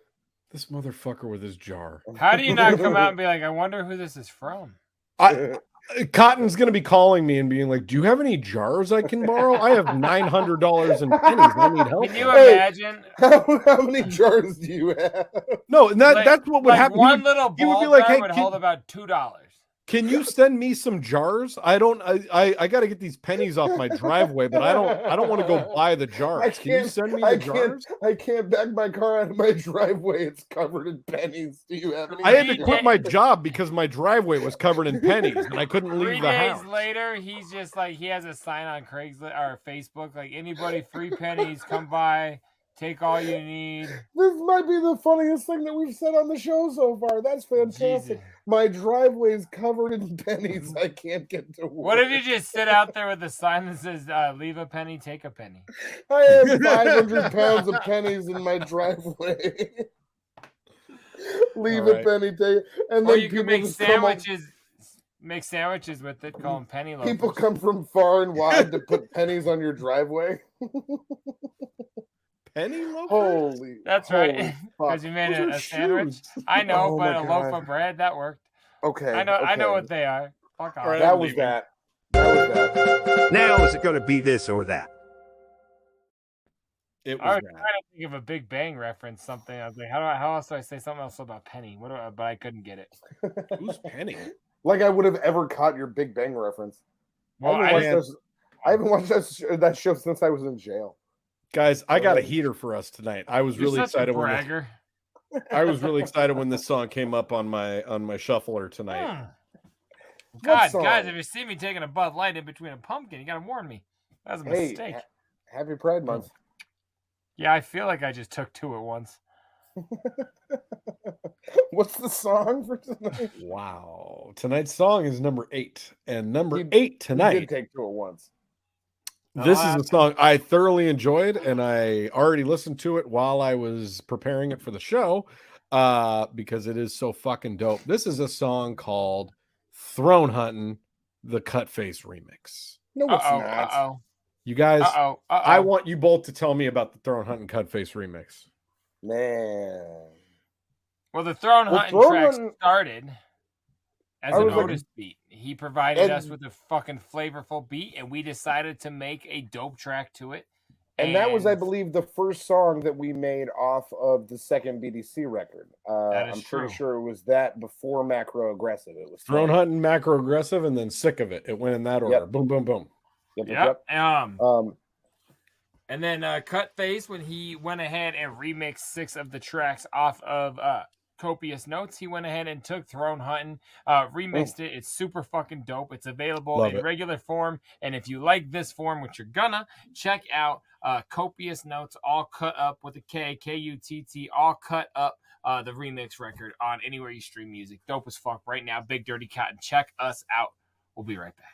Speaker 8: This motherfucker with his jar.
Speaker 6: How do you not come out and be like, I wonder who this is from?
Speaker 8: Cotton's going to be calling me and being like, "Do you have any jars I can borrow? I have $900 in pennies. I need help."
Speaker 6: Can you imagine?
Speaker 7: How many jars do you have?
Speaker 8: No, and that's what would happen.
Speaker 6: One little
Speaker 8: he would
Speaker 6: ball
Speaker 8: be like,
Speaker 6: jar
Speaker 8: "Hey,
Speaker 6: would hold about $2.
Speaker 8: can you send me some jars? I got to get these pennies off my driveway, but I don't want to go buy the jars. Can you send me the jars?"
Speaker 7: I can't back my car out of my driveway. It's covered in pennies. Do you have any?
Speaker 8: I had to quit my job because my driveway was covered in pennies and I couldn't leave
Speaker 6: 3
Speaker 8: the
Speaker 6: days
Speaker 8: house.
Speaker 6: later, he's just like, he has a sign on Craigslist or Facebook, like, anybody free pennies, come by, take all you need.
Speaker 7: This might be the funniest thing that we've said on the show so far. That's fantastic. My driveway's covered in pennies. I can't get to work.
Speaker 6: What if you just sit out there with a sign that says, leave a penny, take a penny?
Speaker 7: I have 500 pounds of pennies in my driveway. Leave a penny, take it. And
Speaker 6: Or
Speaker 7: then
Speaker 6: you can
Speaker 7: people
Speaker 6: make
Speaker 7: just come up-
Speaker 6: sandwiches with it, call them penny loafers.
Speaker 7: People come from far and wide to put pennies on your driveway.
Speaker 8: Penny loafers?
Speaker 7: Holy.
Speaker 6: That's right. Because you made
Speaker 8: Those are
Speaker 6: a sandwich.
Speaker 8: shoes.
Speaker 6: I know,
Speaker 7: Oh
Speaker 6: but
Speaker 7: my
Speaker 6: a loaf
Speaker 7: God.
Speaker 6: of bread, that worked.
Speaker 7: Okay.
Speaker 6: I know what they are. Fuck off.
Speaker 7: That was that. That was that.
Speaker 13: Now is it going to be this or that?
Speaker 8: It
Speaker 6: I
Speaker 8: was
Speaker 6: was
Speaker 8: that.
Speaker 6: trying to think of a Big Bang reference, something. I was like, how else do I say something else about Penny? But I couldn't get it.
Speaker 8: Who's Penny?
Speaker 7: Like I would have ever caught your Big Bang reference.
Speaker 6: Well,
Speaker 7: I haven't watched that show since I was in jail.
Speaker 8: Guys, I got a heater for us tonight. I was
Speaker 6: You're
Speaker 8: really
Speaker 6: such a
Speaker 8: excited
Speaker 6: bragger.
Speaker 8: I was really excited when this song came up on my shuffler tonight.
Speaker 6: God, guys, if you see me taking a Bud Light in between a pumpkin, you gotta warn me. That was a mistake.
Speaker 7: Happy Pride Month.
Speaker 6: Yeah, I feel like I just took two at once.
Speaker 7: What's the song for tonight?
Speaker 8: Wow. Tonight's song is number 8. And number 8 tonight.
Speaker 7: You did take two at once.
Speaker 8: This is a song I thoroughly enjoyed, and I already listened to it while I was preparing it for the show because it is so fucking dope. This is a song called Throne Hunting, the Cutface remix.
Speaker 7: No, it's not.
Speaker 8: You guys,
Speaker 6: Uh-oh.
Speaker 8: I want you both to tell me about the Throne Hunting Cutface remix.
Speaker 7: Man.
Speaker 6: Well, the Throne Hunting track started as
Speaker 7: I
Speaker 6: an
Speaker 7: was like-
Speaker 6: Otis beat. He provided us
Speaker 7: And-
Speaker 6: with a fucking flavorful beat, and we decided to make a dope track to it.
Speaker 7: And that was, I believe, the first song that we made off of the second BDC record.
Speaker 6: That is
Speaker 7: I'm
Speaker 6: true.
Speaker 7: pretty sure it was that before Macro Aggressive. It was
Speaker 8: Throne Hunting, Macro Aggressive, and then Sick of It. It went in that order.
Speaker 7: Yep.
Speaker 8: Boom, boom, boom.
Speaker 6: Yep. And then Cutface, when he went ahead and remixed 6 of the tracks off of Copious Notes, he went ahead and took Throne Hunting, remixed it. It's super fucking dope. It's available
Speaker 8: Love
Speaker 6: in
Speaker 8: it.
Speaker 6: regular form. And if you like this form, which you're gonna, check out Copious Notes, all cut up with a K, K-U-T-T, all cut up, the remix record on anywhere you stream music. Dope as fuck right now. Big Dirty Cotton. Check us out. We'll be right back.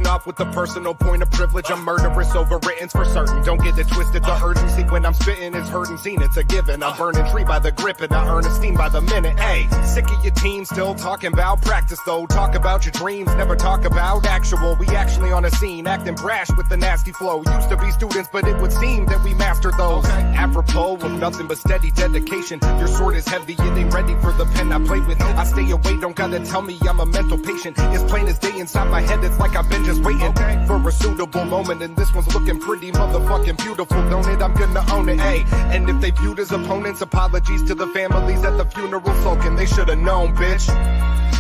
Speaker 14: starting off with a personal point of privilege. I'm murderous, overwritten's for certain. Don't get it twisted, the urgency when I'm spitting is hurting, seen it's a given. I'm burning tree by the grip and I earn esteem by the minute. Hey, sick of your team, still talking about practice though. Talk about your dreams, never talk about actual. We actually on a scene, acting brash with the nasty flow. Used to be students, but it would seem that we mastered those. Apropos of nothing but steady dedication. Your sword is heavy, it ain't ready for the pen I play with. I stay away, don't gotta tell me I'm a mental patient. It's plain as day inside my head, it's like I've been just waiting for a suitable moment. And this one's looking pretty motherfucking beautiful, don't it? I'm gonna own it, ayy. And if they viewed as opponents, apologies to the families at the funeral sulking. They should've known, bitch.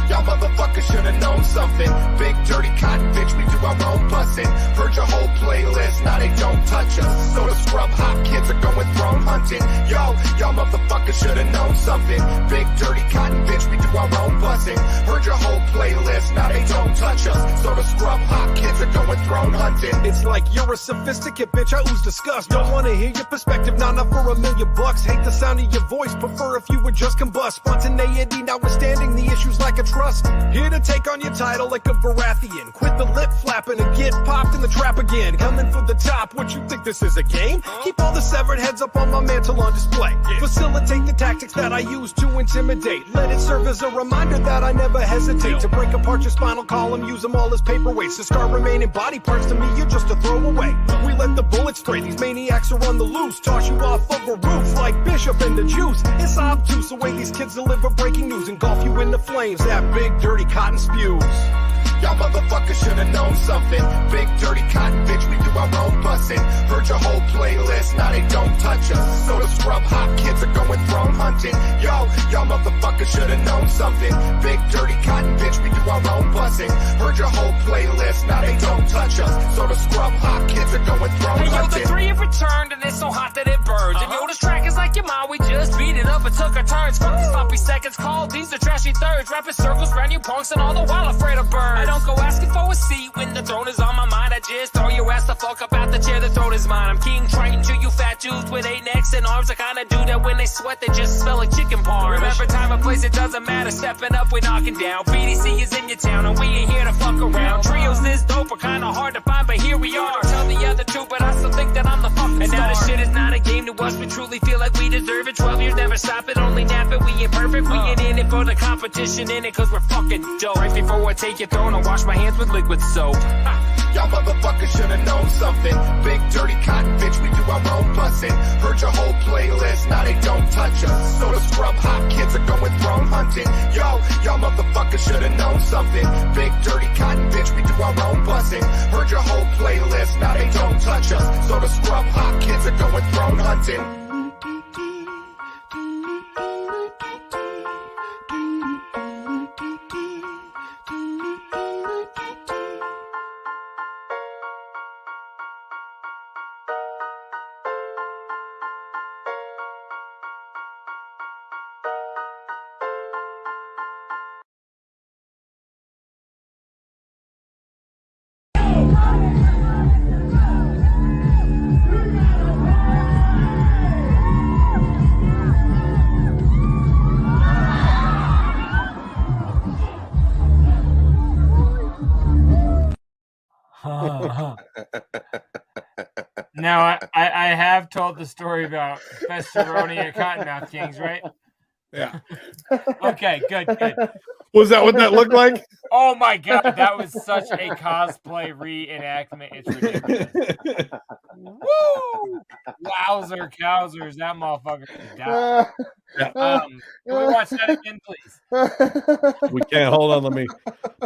Speaker 14: Y'all motherfuckers should've known something. Big dirty cotton, bitch, we do our own bussin'. Heard your whole playlist, now they don't touch us. So the scrub hop kids are going throne hunting. Y'all motherfuckers should've known something. Big dirty cotton, bitch, we do our own bussin'. Heard your whole playlist, now they don't touch us. So the scrub hop kids are going throne hunting.
Speaker 15: It's like you're a sophisticate bitch, I ooze disgust. Don't wanna hear your perspective, not enough for $1 million. Hate the sound of your voice, prefer if you would just combust. Spontaneity notwithstanding, the issues like a trust. Here to take on your title like a Baratheon. Quit the lip flapping and get popped in the trap again. Coming for the top, what you think this is a game? Keep all the severed heads up on my mantle on display. Facilitate the tactics that I use to intimidate. Let it serve as a reminder that I never hesitate to break apart your spinal column, use them all as paperweights. The scar remaining body parts to me, you're just a throwaway. We let the bullets spray, these maniacs are on the loose. Toss you off of a roof like Bishop in the juice. It's obtuse the way these kids deliver breaking news. Engulf you in the flames, that big dirty cotton spews.
Speaker 14: Y'all motherfuckers should've known something. Big dirty cotton, bitch, we do our own bussin'. Heard your whole playlist, now they don't touch us. So the scrub hop kids are going throne hunting. Y'all motherfuckers should've known something. Big dirty cotton, bitch, we do our own bussin'. Heard your whole playlist, now they don't touch us. So the scrub hop kids are going throne hunting.
Speaker 16: Hey yo, the three have returned and it's so hot that it burns. And yo, this track is like your mom, we just beat it up and took our turns. Fuck these sloppy seconds called, these are trashy thirds. Rapping circles round you punks and all the while afraid of birds. I don't go asking for a seat when the throne is on my mind. I just throw your ass the fuck up out the chair, the throne is mine. I'm King Triton to you fat Jews with 8 necks and arms. I kinda do that when they sweat, they just smell like chicken parm. Remember time and place, it doesn't matter. Stepping up, we're knocking down. BDC is in your town and we ain't here to fuck around. Trios this dope are kinda hard to find, but here we are. Tell the other two, but I still think that I'm the fucking and star. Now this shit is not a game to us, we truly feel like we deserve it. 12 years, never stop it, only nap it. We ain't perfect, we ain't in it for the competition, in it cause we're fucking dope. Right before I take your throne, I wash my hands with liquid soap.
Speaker 14: Y'all motherfuckers should've known something. Big dirty cotton, bitch, we do our own bussin'. Heard your whole playlist, now they don't touch us. So the scrub hop kids are going throne hunting. Y'all motherfuckers should've known something. Big dirty cotton, bitch, we do our own bussin'. Heard your whole playlist, now they don't touch us. So the scrub hop kids are going throne hunting.
Speaker 6: Now, I have told the story about Festaroni at Cottonmouth Kings, right?
Speaker 8: Yeah.
Speaker 6: Okay, good.
Speaker 8: Was that what that looked like?
Speaker 6: Oh my god, that was such a cosplay reenactment. It's ridiculous. Woo! Wowzer cowzers, that motherfucker died. Can we watch that again, please?
Speaker 8: We can't. Hold on. Let me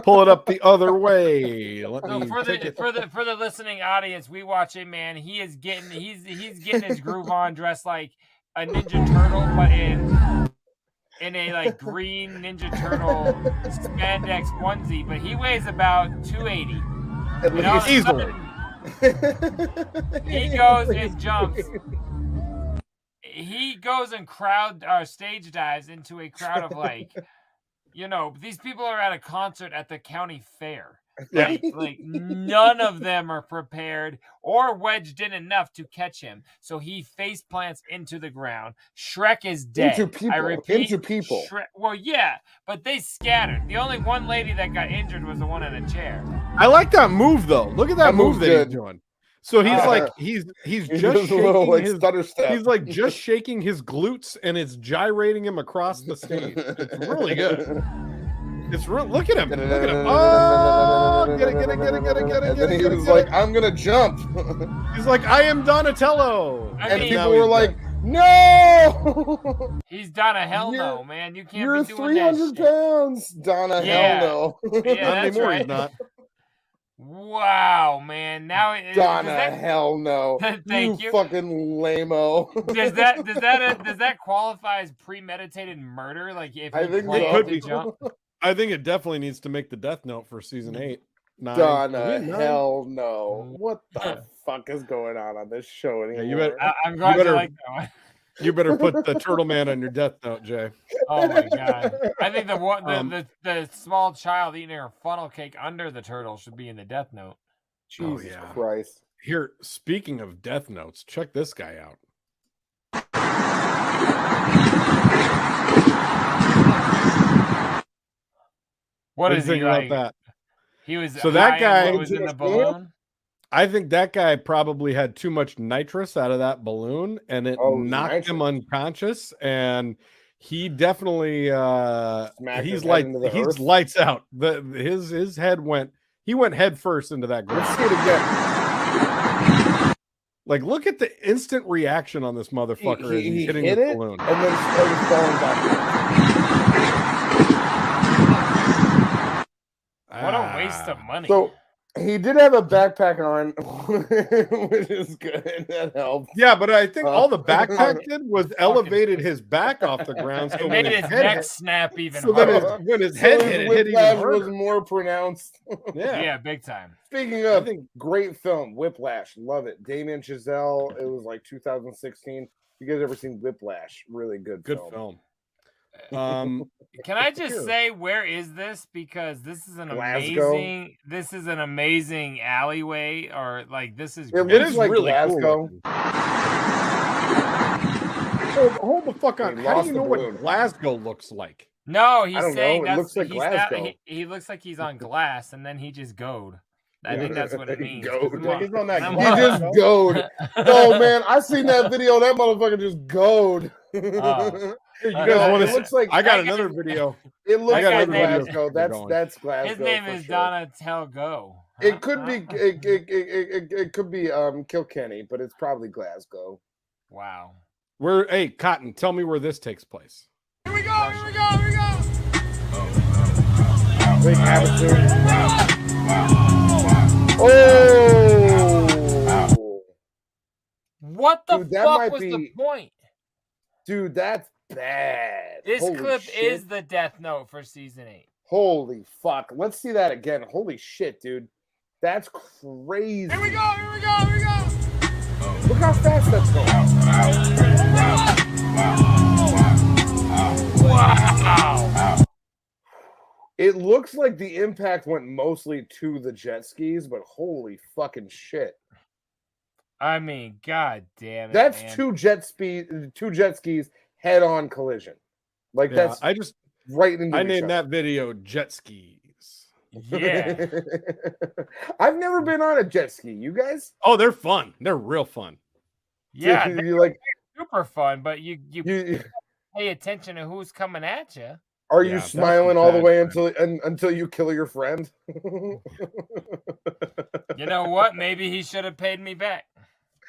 Speaker 8: pull it up the other way.
Speaker 6: For the listening audience, we watch a man. He's getting his groove on, dressed like a Ninja Turtle, but in a like green Ninja Turtle spandex onesie. But he weighs about 280.
Speaker 8: Easily.
Speaker 6: He goes and jumps. He goes and stage dives into a crowd of like, these people are at a concert at the county fair.
Speaker 8: Yeah.
Speaker 6: Like none of them are prepared or wedged in enough to catch him. So he face plants into the ground. Shrek is dead.
Speaker 7: Into people.
Speaker 6: I repeat,
Speaker 7: Into people.
Speaker 6: Well, yeah, but they scattered. The only one lady that got injured was the one in a chair.
Speaker 8: I like that move though. Look at that move that
Speaker 7: good.
Speaker 8: he's doing. So he's like he's just shaking
Speaker 7: little, like,
Speaker 8: his
Speaker 7: stutter step.
Speaker 8: he's like just shaking his glutes and it's gyrating him across the stage. It's really good. It's real. Look at him. Look at him. Oh, get it.
Speaker 7: And then he was like, I'm gonna jump.
Speaker 8: He's like, I am Donatello.
Speaker 7: And people were like, no.
Speaker 6: He's Donna Hell no, man. You can't
Speaker 7: You're
Speaker 6: be doing that
Speaker 7: 300
Speaker 6: shit.
Speaker 7: pounds, Donna
Speaker 6: Yeah.
Speaker 7: Hell no.
Speaker 6: Yeah,
Speaker 8: Not
Speaker 6: that's
Speaker 8: anymore,
Speaker 6: right.
Speaker 8: he's not.
Speaker 6: Wow, man. Now
Speaker 7: Donna Hell no.
Speaker 6: Thank you.
Speaker 7: Fucking lame-o.
Speaker 6: Does that qualify as premeditated murder? Like if
Speaker 7: I
Speaker 6: he
Speaker 7: think
Speaker 6: planned
Speaker 8: could
Speaker 6: to
Speaker 8: be.
Speaker 6: jump?
Speaker 8: I think it definitely needs to make the Death Note for season 8. 9.
Speaker 7: Donna
Speaker 8: 9?
Speaker 7: Hell no. What the fuck is going on this show anymore?
Speaker 8: Yeah, you better.
Speaker 6: I'm glad you like that one.
Speaker 8: You better put the Turtle Man on your Death Note, Jay.
Speaker 6: Oh my god! I think the small child eating her funnel cake under the turtle should be in the Death Note.
Speaker 7: Jesus Christ!
Speaker 8: Here, speaking of Death Notes, check this guy out.
Speaker 6: What
Speaker 8: do
Speaker 6: is
Speaker 8: you
Speaker 6: he
Speaker 8: think
Speaker 6: like?
Speaker 8: about that?
Speaker 6: He was
Speaker 8: So that
Speaker 6: high
Speaker 8: guy
Speaker 6: and what was in the balloon.
Speaker 8: I think that guy probably had too much nitrous out of that balloon, and it knocked him unconscious. And he definitely he's lights out. His head went. He went head first into that ground.
Speaker 7: Let's see it again.
Speaker 8: Like, look at the instant reaction on this motherfucker as he's hitting
Speaker 7: hit
Speaker 8: the
Speaker 7: it,
Speaker 8: balloon.
Speaker 7: and then started falling backwards.
Speaker 6: What a waste of money.
Speaker 7: So he did have a backpack on, which is good. That helped.
Speaker 8: Yeah, but I think all the backpack did was elevated his back off the ground. So
Speaker 6: It made his neck snap even
Speaker 8: so
Speaker 6: harder.
Speaker 8: then when his head hit, it hit even
Speaker 7: Whiplash
Speaker 8: harder.
Speaker 7: was more pronounced.
Speaker 6: Yeah, big time.
Speaker 7: Speaking of great film, Whiplash, love it. Damien Chazelle, it was like 2016. You guys ever seen Whiplash? Really good
Speaker 8: film.
Speaker 6: Can I just say where is this? Because this is an
Speaker 7: Glasgow.
Speaker 6: amazing alleyway, or like this is.
Speaker 7: It looks like
Speaker 8: really
Speaker 7: Glasgow.
Speaker 8: Cool. Hold the fuck on. How do you know what Glasgow looks like?
Speaker 6: No, he's
Speaker 7: I don't
Speaker 6: saying
Speaker 7: know. It
Speaker 6: that's
Speaker 7: looks like
Speaker 6: he's
Speaker 7: Glasgow.
Speaker 6: he looks like he's on glass, and then he just goed. I think that's what it means.
Speaker 7: Goat.
Speaker 6: He's on
Speaker 7: He just goed. Oh man, I seen that video. That motherfucker just goed.
Speaker 8: You guys want to?
Speaker 7: Looks like
Speaker 8: I got another video.
Speaker 7: It looks
Speaker 8: I got
Speaker 7: like
Speaker 8: another
Speaker 7: Glasgow.
Speaker 8: video.
Speaker 7: That's Glasgow.
Speaker 6: His name
Speaker 7: for
Speaker 6: is
Speaker 7: sure.
Speaker 6: Donatello.
Speaker 7: It could be it could be Kilkenny, but it's probably Glasgow.
Speaker 6: Wow.
Speaker 8: Hey, Cotton, tell me where this takes place.
Speaker 9: Here we go.
Speaker 7: Big attitude. Oh!
Speaker 6: What the
Speaker 7: Dude, that
Speaker 6: fuck
Speaker 7: might
Speaker 6: was
Speaker 7: be-
Speaker 6: the point?
Speaker 7: Dude, that's bad.
Speaker 6: This
Speaker 7: Holy
Speaker 6: clip
Speaker 7: shit.
Speaker 6: is the Death Note for season 8.
Speaker 7: Holy fuck. Let's see that again. Holy shit, dude. That's crazy.
Speaker 9: Here we go.
Speaker 7: Look how fast that's going.
Speaker 6: Wow.
Speaker 7: It looks like the impact went mostly to the jet skis, but holy fucking shit.
Speaker 6: I mean, god damn it.
Speaker 7: That's
Speaker 6: man.
Speaker 7: two jet skis head-on collision. Like
Speaker 8: Yeah,
Speaker 7: that's
Speaker 8: I just
Speaker 7: right into
Speaker 8: I
Speaker 7: each
Speaker 8: named
Speaker 7: other.
Speaker 8: that video Jet Skis.
Speaker 6: Yeah.
Speaker 7: I've never been on a jet ski. You guys?
Speaker 8: Oh, they're fun. They're real fun.
Speaker 6: Yeah.
Speaker 7: You like
Speaker 6: super fun, but you pay attention to who's coming at you.
Speaker 7: Are
Speaker 8: Yeah,
Speaker 7: you
Speaker 8: that's
Speaker 7: smiling all the
Speaker 8: bad,
Speaker 7: way
Speaker 8: man.
Speaker 7: until you kill your friend?
Speaker 6: You know what? Maybe he should have paid me back.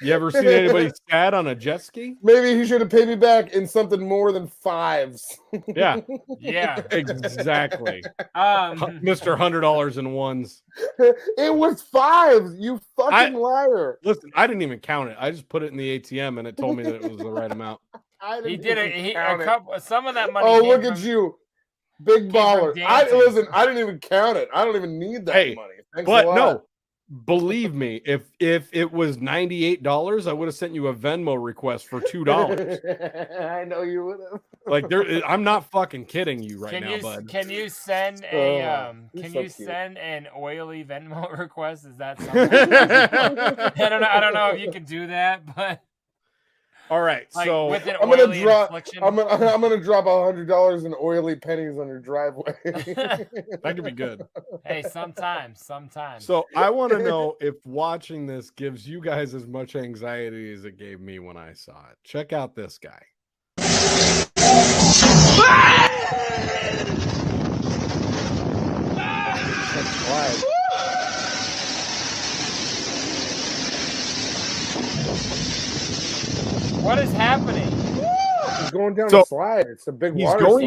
Speaker 8: You ever seen anybody sad on a jet ski?
Speaker 7: Maybe he should have paid me back in something more than fives.
Speaker 8: Yeah,
Speaker 6: Yeah.
Speaker 8: exactly.
Speaker 6: Mr.
Speaker 8: $100 in ones.
Speaker 7: It was fives. You fucking liar.
Speaker 8: Listen, I didn't even count it. I just put it in the ATM and it told me that it was the right amount.
Speaker 6: He did it. Some of that money.
Speaker 7: Oh,
Speaker 6: came
Speaker 7: look
Speaker 6: from-
Speaker 7: at you, big
Speaker 6: came from
Speaker 7: baller.
Speaker 6: dancing.
Speaker 7: Listen. I didn't even count it. I don't even need that money. Thanks a
Speaker 8: But
Speaker 7: lot.
Speaker 8: no, Believe me, if it was $98, I would have sent you a Venmo request for $2.
Speaker 7: I know you would have.
Speaker 8: Like I'm not fucking kidding you right now, bud.
Speaker 6: Can you send a send an oily Venmo request? Is that something? I don't know if you can do that, but
Speaker 8: all right.
Speaker 6: like,
Speaker 8: so
Speaker 6: with an
Speaker 7: I'm gonna
Speaker 6: oily
Speaker 7: drop.
Speaker 6: infliction.
Speaker 7: I'm gonna drop $100 in oily pennies on your driveway.
Speaker 8: That could be good.
Speaker 6: Hey, sometimes.
Speaker 8: So I want to know if watching this gives you guys as much anxiety as it gave me when I saw it. Check out this guy.
Speaker 6: What is happening?
Speaker 7: He's going down the slide. It's a big water slide.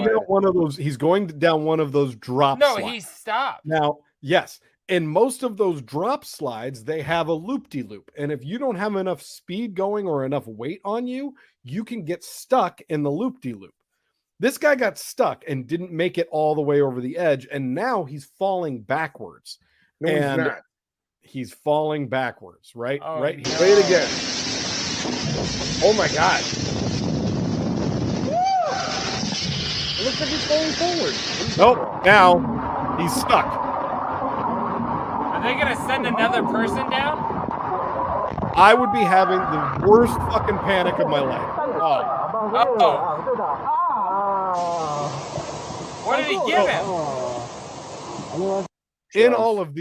Speaker 8: He's going down one of those drop
Speaker 6: No,
Speaker 8: slides.
Speaker 6: he stopped.
Speaker 8: Now, yes, in most of those drop slides, they have a loop-de-loop. And if you don't have enough speed going or enough weight on you, you can get stuck in the loop-de-loop. This guy got stuck and didn't make it all the way over the edge, and now he's falling backwards.
Speaker 7: No, he's not.
Speaker 8: He's falling backwards, right?
Speaker 6: Oh,
Speaker 8: right
Speaker 6: no.
Speaker 8: here.
Speaker 7: Play it again. Oh my god. It looks like he's falling forward.
Speaker 8: Nope. Now he's stuck.
Speaker 6: Are they gonna send another person down?
Speaker 8: I would be having the worst fucking panic of my life.
Speaker 6: What did he give him?
Speaker 8: In all of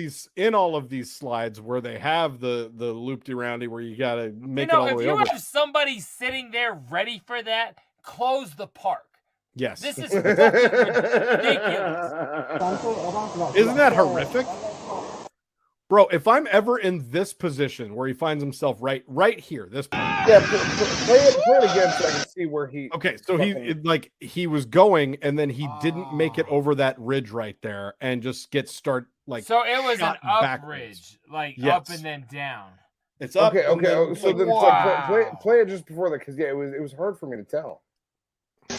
Speaker 8: these slides where they have the loop-de-roundy where you gotta make it all the way over.
Speaker 6: If you have somebody sitting there ready for that, close the park.
Speaker 8: Yes.
Speaker 6: This is fucking ridiculous.
Speaker 8: Isn't that horrific? Bro, if I'm ever in this position where he finds himself right here, this point.
Speaker 7: Yeah, play it again so I can see where he.
Speaker 8: Okay, so he was going and then he didn't make it over that ridge right there and just so
Speaker 6: it was an up
Speaker 8: backwards.
Speaker 6: ridge,
Speaker 8: Yes.
Speaker 6: up and then down.
Speaker 8: It's up.
Speaker 7: Okay. So then
Speaker 6: wow.
Speaker 7: play it just before that because it was hard for me to tell. And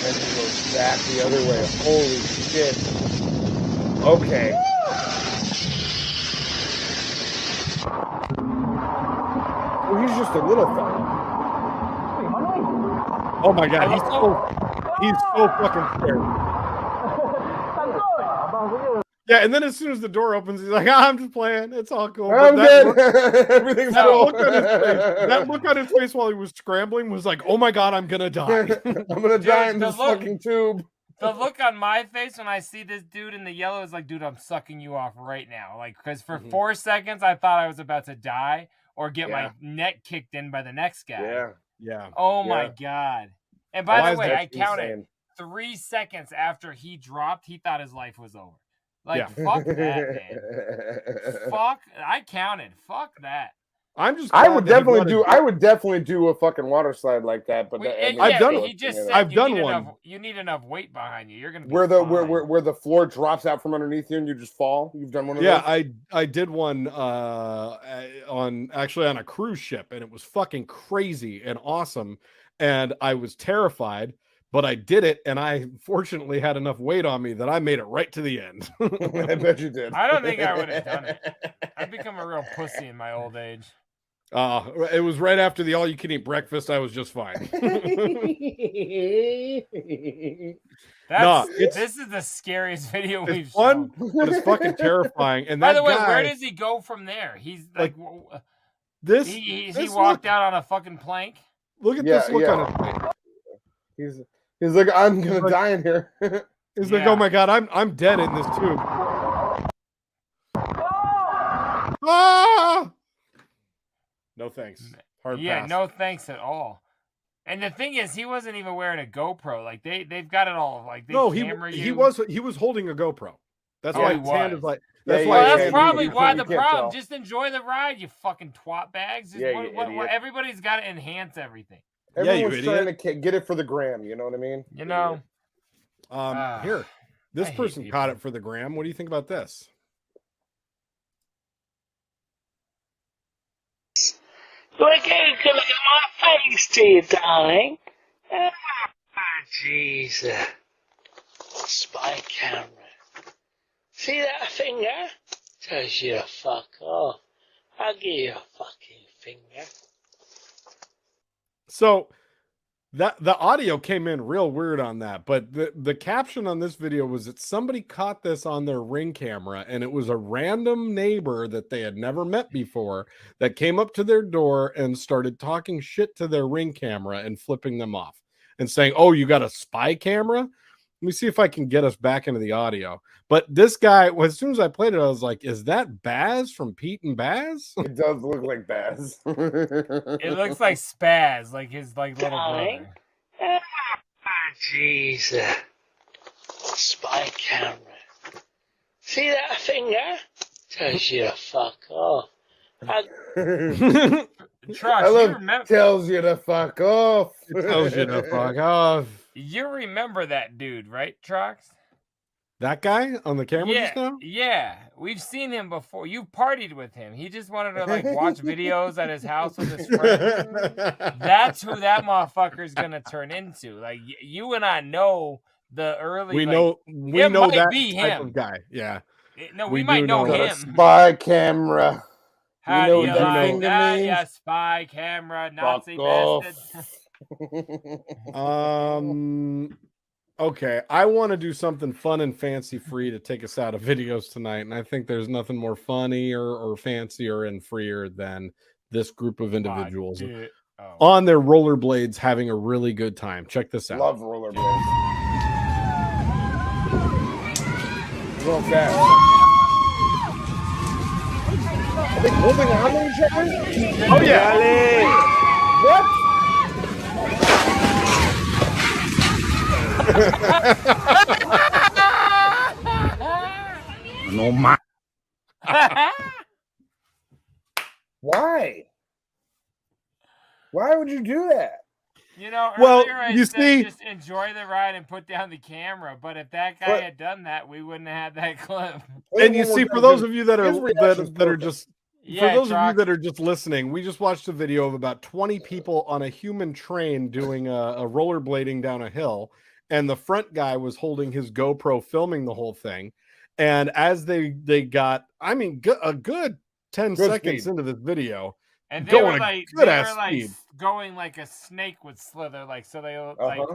Speaker 7: then he goes back the other way. Holy shit. Okay. Well, he's just a little fella.
Speaker 8: Oh my god, he's so fucking scared. Yeah, and then as soon as the door opens, he's like, I'm just playing. It's all cool.
Speaker 7: I'm good. Everything's cool.
Speaker 8: That look on his face while he was scrambling was like, oh my god, I'm gonna die.
Speaker 7: I'm gonna die in this fucking tube.
Speaker 6: The look on my face when I see this dude in the yellow is like, dude, I'm sucking you off right now. Like, because for 4 seconds, I thought I was about to die or get my neck kicked in by the next guy.
Speaker 8: Yeah.
Speaker 6: Oh my god. And by the way, I counted
Speaker 7: insane.
Speaker 6: 3 seconds after he dropped, he thought his life was over. Like, fuck that, man. I counted. Fuck that.
Speaker 7: I would definitely do a fucking water slide like that, but
Speaker 8: I've done it. I've done one.
Speaker 6: You need enough weight behind you. You're gonna be
Speaker 7: where the floor drops out from underneath you and you just fall. You've done one of those?
Speaker 8: Yeah, I did one on a cruise ship, and it was fucking crazy and awesome, and I was terrified. But I did it, and I fortunately had enough weight on me that I made it right to the end.
Speaker 7: I bet you did.
Speaker 6: I don't think I would have done it. I've become a real pussy in my old age.
Speaker 8: It was right after the all-you-can-eat breakfast. I was just fine.
Speaker 6: This is the scariest video we've
Speaker 8: fun,
Speaker 6: shown.
Speaker 8: But it's fucking terrifying. And
Speaker 6: by
Speaker 8: that
Speaker 6: the way,
Speaker 8: guy,
Speaker 6: where does he go from there? He's like
Speaker 8: this.
Speaker 6: He walked out on a fucking plank.
Speaker 8: Look at this look on his face.
Speaker 7: He's like, I'm gonna die in here.
Speaker 8: He's like, oh my god, I'm dead in this tube. Ah! No thanks. Hard pass.
Speaker 6: No thanks at all. And the thing is, he wasn't even wearing a GoPro. Like they've got it all. Like they camera you.
Speaker 8: He was holding a GoPro. That's why his hand is like.
Speaker 6: That's probably why the problem. Just enjoy the ride, you fucking twat bags. Everybody's got to enhance everything.
Speaker 7: Everyone's trying to get it for the gram. You know what I mean?
Speaker 6: You know.
Speaker 8: Here, this person caught it for the gram. What do you think about this?
Speaker 17: Look at my face, dear darling. Oh, jeez. Spy camera. See that finger? Tells you to fuck off. I'll give you a fucking finger.
Speaker 8: So the audio came in real weird on that, but the caption on this video was that somebody caught this on their Ring camera, and it was a random neighbor that they had never met before that came up to their door and started talking shit to their Ring camera and flipping them off and saying, "Oh, you got a spy camera?" Let me see if I can get us back into the audio. But this guy, as soon as I played it, I was like, is that Baz from Pete and Baz?
Speaker 7: It does look like Baz.
Speaker 6: It looks like Spaz, like his little brother.
Speaker 17: Oh, jeez. Spy camera. See that finger? Tells you to fuck off.
Speaker 6: Trox,
Speaker 7: I love tells you to fuck off.
Speaker 8: It tells you to fuck off.
Speaker 6: You remember that dude, right, Trox?
Speaker 8: That guy on the camera
Speaker 6: Yeah,
Speaker 8: just now?
Speaker 6: yeah. We've seen him before. You partied with him. He just wanted to like watch videos at his house with his friends. That's who that motherfucker's gonna turn into. Like you and I know the early.
Speaker 8: We
Speaker 6: like,
Speaker 8: know that
Speaker 6: be
Speaker 8: type
Speaker 6: him.
Speaker 8: of guy. Yeah.
Speaker 6: No, we might know him.
Speaker 7: Spy camera.
Speaker 6: How
Speaker 7: you know
Speaker 6: do you
Speaker 7: what that
Speaker 6: like
Speaker 7: finger
Speaker 6: that?
Speaker 7: means?
Speaker 6: Yeah, spy camera, Nazi
Speaker 7: Fuck
Speaker 6: bastard.
Speaker 8: Okay, I want to do something fun and fancy free to take us out of videos tonight, and I think there's nothing more funnier or fancier and freer than this group of individuals on their rollerblades having a really good time. Check this out.
Speaker 7: Love rollerblades. Real fast. Are they holding on to each other?
Speaker 8: Oh yeah.
Speaker 7: What?
Speaker 8: No ma.
Speaker 7: Why? Why would you do that?
Speaker 6: You know,
Speaker 8: Well,
Speaker 6: earlier I
Speaker 8: you
Speaker 6: said
Speaker 8: see-
Speaker 6: just enjoy the ride and put down the camera, but if that guy had done that, we wouldn't have had that clip.
Speaker 8: And you see, for those of you that are
Speaker 7: His reaction's
Speaker 8: that are
Speaker 7: perfect.
Speaker 8: just
Speaker 6: Yeah,
Speaker 8: for those of you
Speaker 6: Trox.
Speaker 8: that are just listening, we just watched a video of about 20 people on a human train doing a rollerblading down a hill, and the front guy was holding his GoPro filming the whole thing. And as they got, I mean, a good 10
Speaker 7: Good
Speaker 8: seconds
Speaker 7: speed.
Speaker 8: into this video,
Speaker 6: And they
Speaker 8: going
Speaker 6: were
Speaker 8: a
Speaker 6: like,
Speaker 8: good ass speed.
Speaker 6: going like a snake would slither, like so they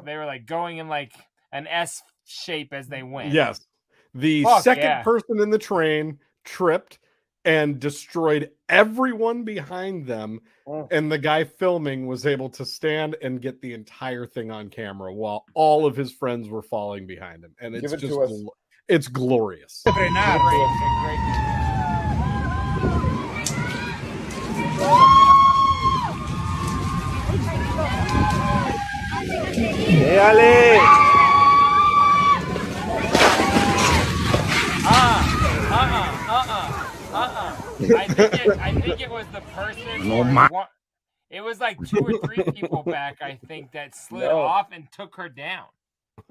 Speaker 6: they were like going in like an S shape as they went.
Speaker 8: Yes. The
Speaker 6: Fuck,
Speaker 8: second
Speaker 6: yeah.
Speaker 8: person in the train tripped and destroyed everyone behind them. And the guy filming was able to stand and get the entire thing on camera while all of his friends were falling behind him. And it's
Speaker 7: Give it
Speaker 8: just,
Speaker 7: to us.
Speaker 8: it's glorious.
Speaker 6: I think it was the person.
Speaker 8: No,
Speaker 6: or
Speaker 8: ma-
Speaker 6: one- it was like 2 or 3 people back, I think, that slid
Speaker 7: No.
Speaker 6: off and took her down.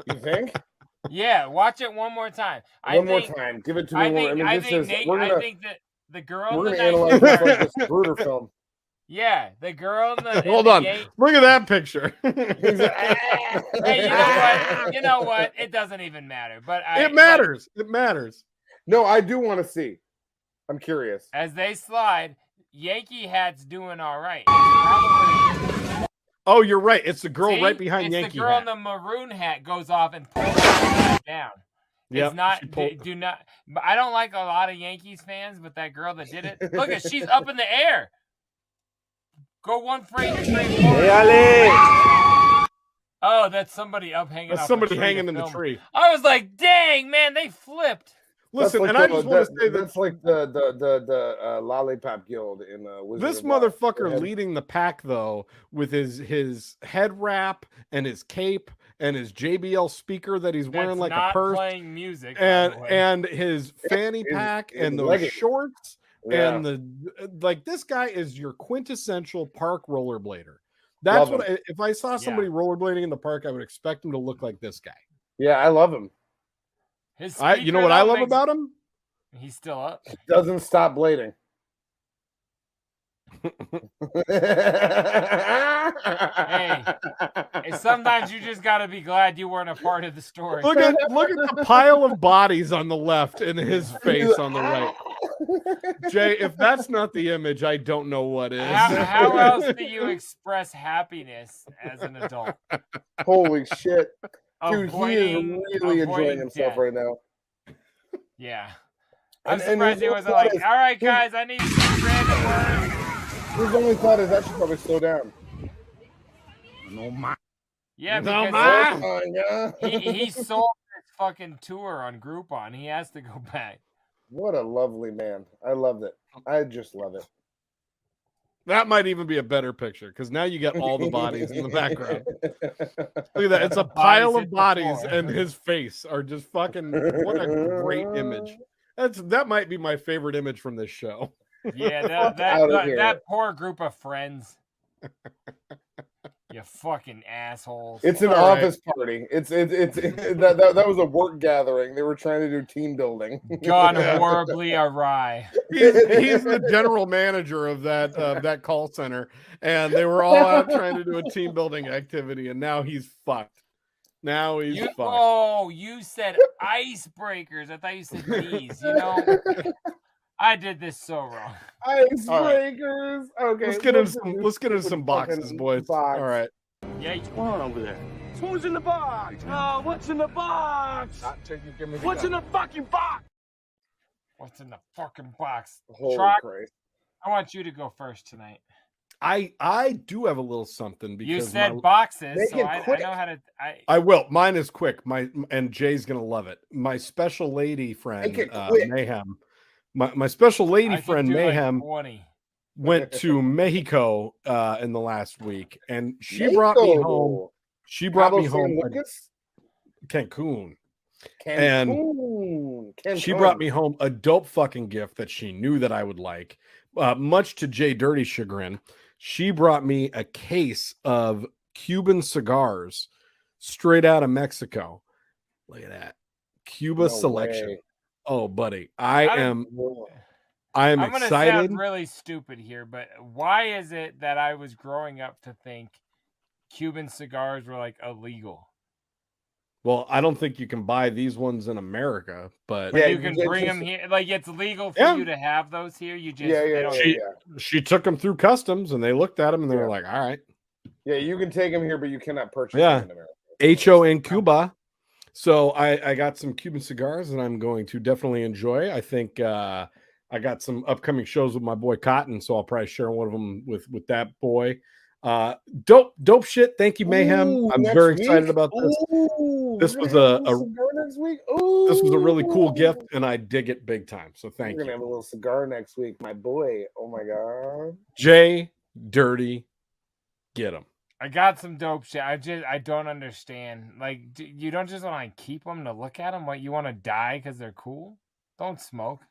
Speaker 7: You think?
Speaker 6: Yeah, watch it one more time.
Speaker 7: One more time. Give it to me.
Speaker 6: I
Speaker 7: more.
Speaker 6: think,
Speaker 7: I mean,
Speaker 6: I
Speaker 7: this
Speaker 6: think,
Speaker 7: is.
Speaker 6: Nate,
Speaker 7: We're
Speaker 6: I
Speaker 7: gonna.
Speaker 6: think that the girl
Speaker 7: We're
Speaker 6: in the
Speaker 7: gonna analyze this like this Bruder film.
Speaker 6: Yeah, the girl in the
Speaker 8: Hold
Speaker 6: in
Speaker 8: on.
Speaker 6: the gate.
Speaker 8: Look at that picture.
Speaker 6: Hey, you know what? It doesn't even matter. But
Speaker 8: It matters. It matters.
Speaker 7: No, I do want to see. I'm curious.
Speaker 6: As they slide, Yankee hat's doing all right. Probably,
Speaker 8: Oh, you're right. It's the girl
Speaker 6: see?
Speaker 8: right behind
Speaker 6: it's
Speaker 8: Yankee
Speaker 6: the girl
Speaker 8: hat.
Speaker 6: in the maroon hat goes off and pulls it down.
Speaker 8: Yep,
Speaker 6: It's not
Speaker 8: she pulled-
Speaker 6: do not. But I don't like a lot of Yankees fans, but that girl that did it, look at she's up in the air. Go one frame straight forward. Oh, that's somebody up hanging.
Speaker 8: That's
Speaker 6: off
Speaker 8: somebody
Speaker 6: a tree
Speaker 8: hanging
Speaker 6: to
Speaker 8: in the
Speaker 6: film.
Speaker 8: tree.
Speaker 6: I was like, dang man, they flipped.
Speaker 8: Listen,
Speaker 7: That's
Speaker 8: and
Speaker 7: like
Speaker 8: I just want to say that
Speaker 7: that's like the Lollipop Guild in Wizard
Speaker 8: this
Speaker 7: of Oz. Go
Speaker 8: motherfucker
Speaker 7: ahead.
Speaker 8: leading the pack though, with his head wrap and his cape and his JBL speaker that he's wearing
Speaker 6: That's
Speaker 8: like a
Speaker 6: not
Speaker 8: purse,
Speaker 6: playing music, by the way.
Speaker 8: and his fanny
Speaker 7: His-
Speaker 8: pack
Speaker 7: his
Speaker 8: and those
Speaker 7: leggings.
Speaker 8: shorts
Speaker 7: Yeah.
Speaker 8: and the like. This guy is your quintessential park rollerblader. That's
Speaker 7: Love
Speaker 8: what if I saw somebody rollerblading in the park, I would expect him to look like this guy.
Speaker 7: Yeah, I love him.
Speaker 6: His
Speaker 8: You know
Speaker 6: speaker,
Speaker 8: what I
Speaker 6: though,
Speaker 8: love
Speaker 6: makes-
Speaker 8: about him?
Speaker 6: He's still up.
Speaker 7: Doesn't stop blading.
Speaker 6: Hey, sometimes you just got to be glad you weren't a part of the story.
Speaker 8: Look at the pile of bodies on the left and his face on the right. Jay, if that's not the image, I don't know what is.
Speaker 6: How else do you express happiness as an adult?
Speaker 7: Holy shit. Dude,
Speaker 6: Avoiding-
Speaker 7: he is really enjoying
Speaker 6: avoiding
Speaker 7: himself
Speaker 6: death.
Speaker 7: right now.
Speaker 6: Yeah. I'm
Speaker 7: And
Speaker 6: surprised he
Speaker 7: his
Speaker 6: wasn't
Speaker 7: thought
Speaker 6: like,
Speaker 7: is-
Speaker 6: all right, guys, I need some random words.
Speaker 7: His only thought is that should probably slow down.
Speaker 8: No, ma.
Speaker 6: Yeah,
Speaker 8: No,
Speaker 6: because
Speaker 8: ma.
Speaker 6: he sold his fucking tour on Groupon. He has to go back.
Speaker 7: What a lovely man. I loved it. I just love it.
Speaker 8: That might even be a better picture because now you got all the bodies in the background. Look at that. It's a pile of bodies and his face are just fucking what a great image. That might be my favorite image from this show.
Speaker 6: Yeah, that poor group of friends. You fucking assholes.
Speaker 7: It's an office party. That was a work gathering. They were trying to do team building.
Speaker 6: Gone horribly awry.
Speaker 8: He's the general manager of that call center, and they were all out trying to do a team building activity, and now he's fucked. Now he's fucked.
Speaker 6: Oh, you said icebreakers. I thought you said these. You know, I did this so wrong.
Speaker 7: Icebreakers. Okay.
Speaker 8: Let's get into some boxes, boys. All right.
Speaker 6: Yeah,
Speaker 9: What's going on over there? Who's in the box? Oh, what's in the box? What's in the fucking box?
Speaker 6: What's in the fucking box?
Speaker 7: Holy
Speaker 6: Trox,
Speaker 7: Christ.
Speaker 6: I want you to go first tonight.
Speaker 8: I do have a little something because
Speaker 6: You said boxes,
Speaker 7: Make
Speaker 6: so
Speaker 7: it
Speaker 6: I
Speaker 7: quick.
Speaker 6: know how to.
Speaker 8: I will. Mine is quick. And Jay's gonna love it. My special lady friend,
Speaker 7: Make it quick.
Speaker 8: Mayhem. My special lady
Speaker 6: I could
Speaker 8: friend
Speaker 6: do like
Speaker 8: Mayhem
Speaker 6: 20.
Speaker 8: went to Mexico in the last week, and she brought me home. She brought me home Cancun. And she brought me home a dope fucking gift that she knew that I would like. Much to JDirty chagrin, she brought me a case of Cuban cigars straight out of Mexico. Look at that. Cuba selection.
Speaker 7: way.
Speaker 8: Oh, buddy. I am
Speaker 6: I'm gonna
Speaker 8: excited.
Speaker 6: sound really stupid here, but why is it that I was growing up to think Cuban cigars were like illegal?
Speaker 8: Well, I don't think you can buy these ones in America, but
Speaker 6: But you can bring them here. Like it's legal for you to have those here. You just they don't-
Speaker 8: she took them through customs, and they looked at them, and they were like, "All right,
Speaker 7: Yeah, you can take them here, but you cannot purchase
Speaker 8: yeah,
Speaker 7: them in America.
Speaker 8: HO in Cuba." So I got some Cuban cigars that I'm going to definitely enjoy. I think I got some upcoming shows with my boy Cotton, so I'll probably share one of them with that boy. Dope shit. Thank you, Mayhem.
Speaker 7: Ooh,
Speaker 8: I'm
Speaker 7: next
Speaker 8: very
Speaker 7: week?
Speaker 8: excited about this.
Speaker 7: Ooh,
Speaker 8: This
Speaker 7: we're
Speaker 8: was
Speaker 7: gonna have
Speaker 8: a
Speaker 7: little cigar next week.
Speaker 8: this was a really cool
Speaker 7: Ooh.
Speaker 8: gift, and I dig it big time. So thank
Speaker 7: We're gonna
Speaker 8: you,
Speaker 7: have a little cigar next week, my boy. Oh my god.
Speaker 8: JDirty. Get them.
Speaker 6: I got some dope shit. I don't understand. Like you don't just want to keep them to look at them. What you want to die because they're cool? Don't smoke.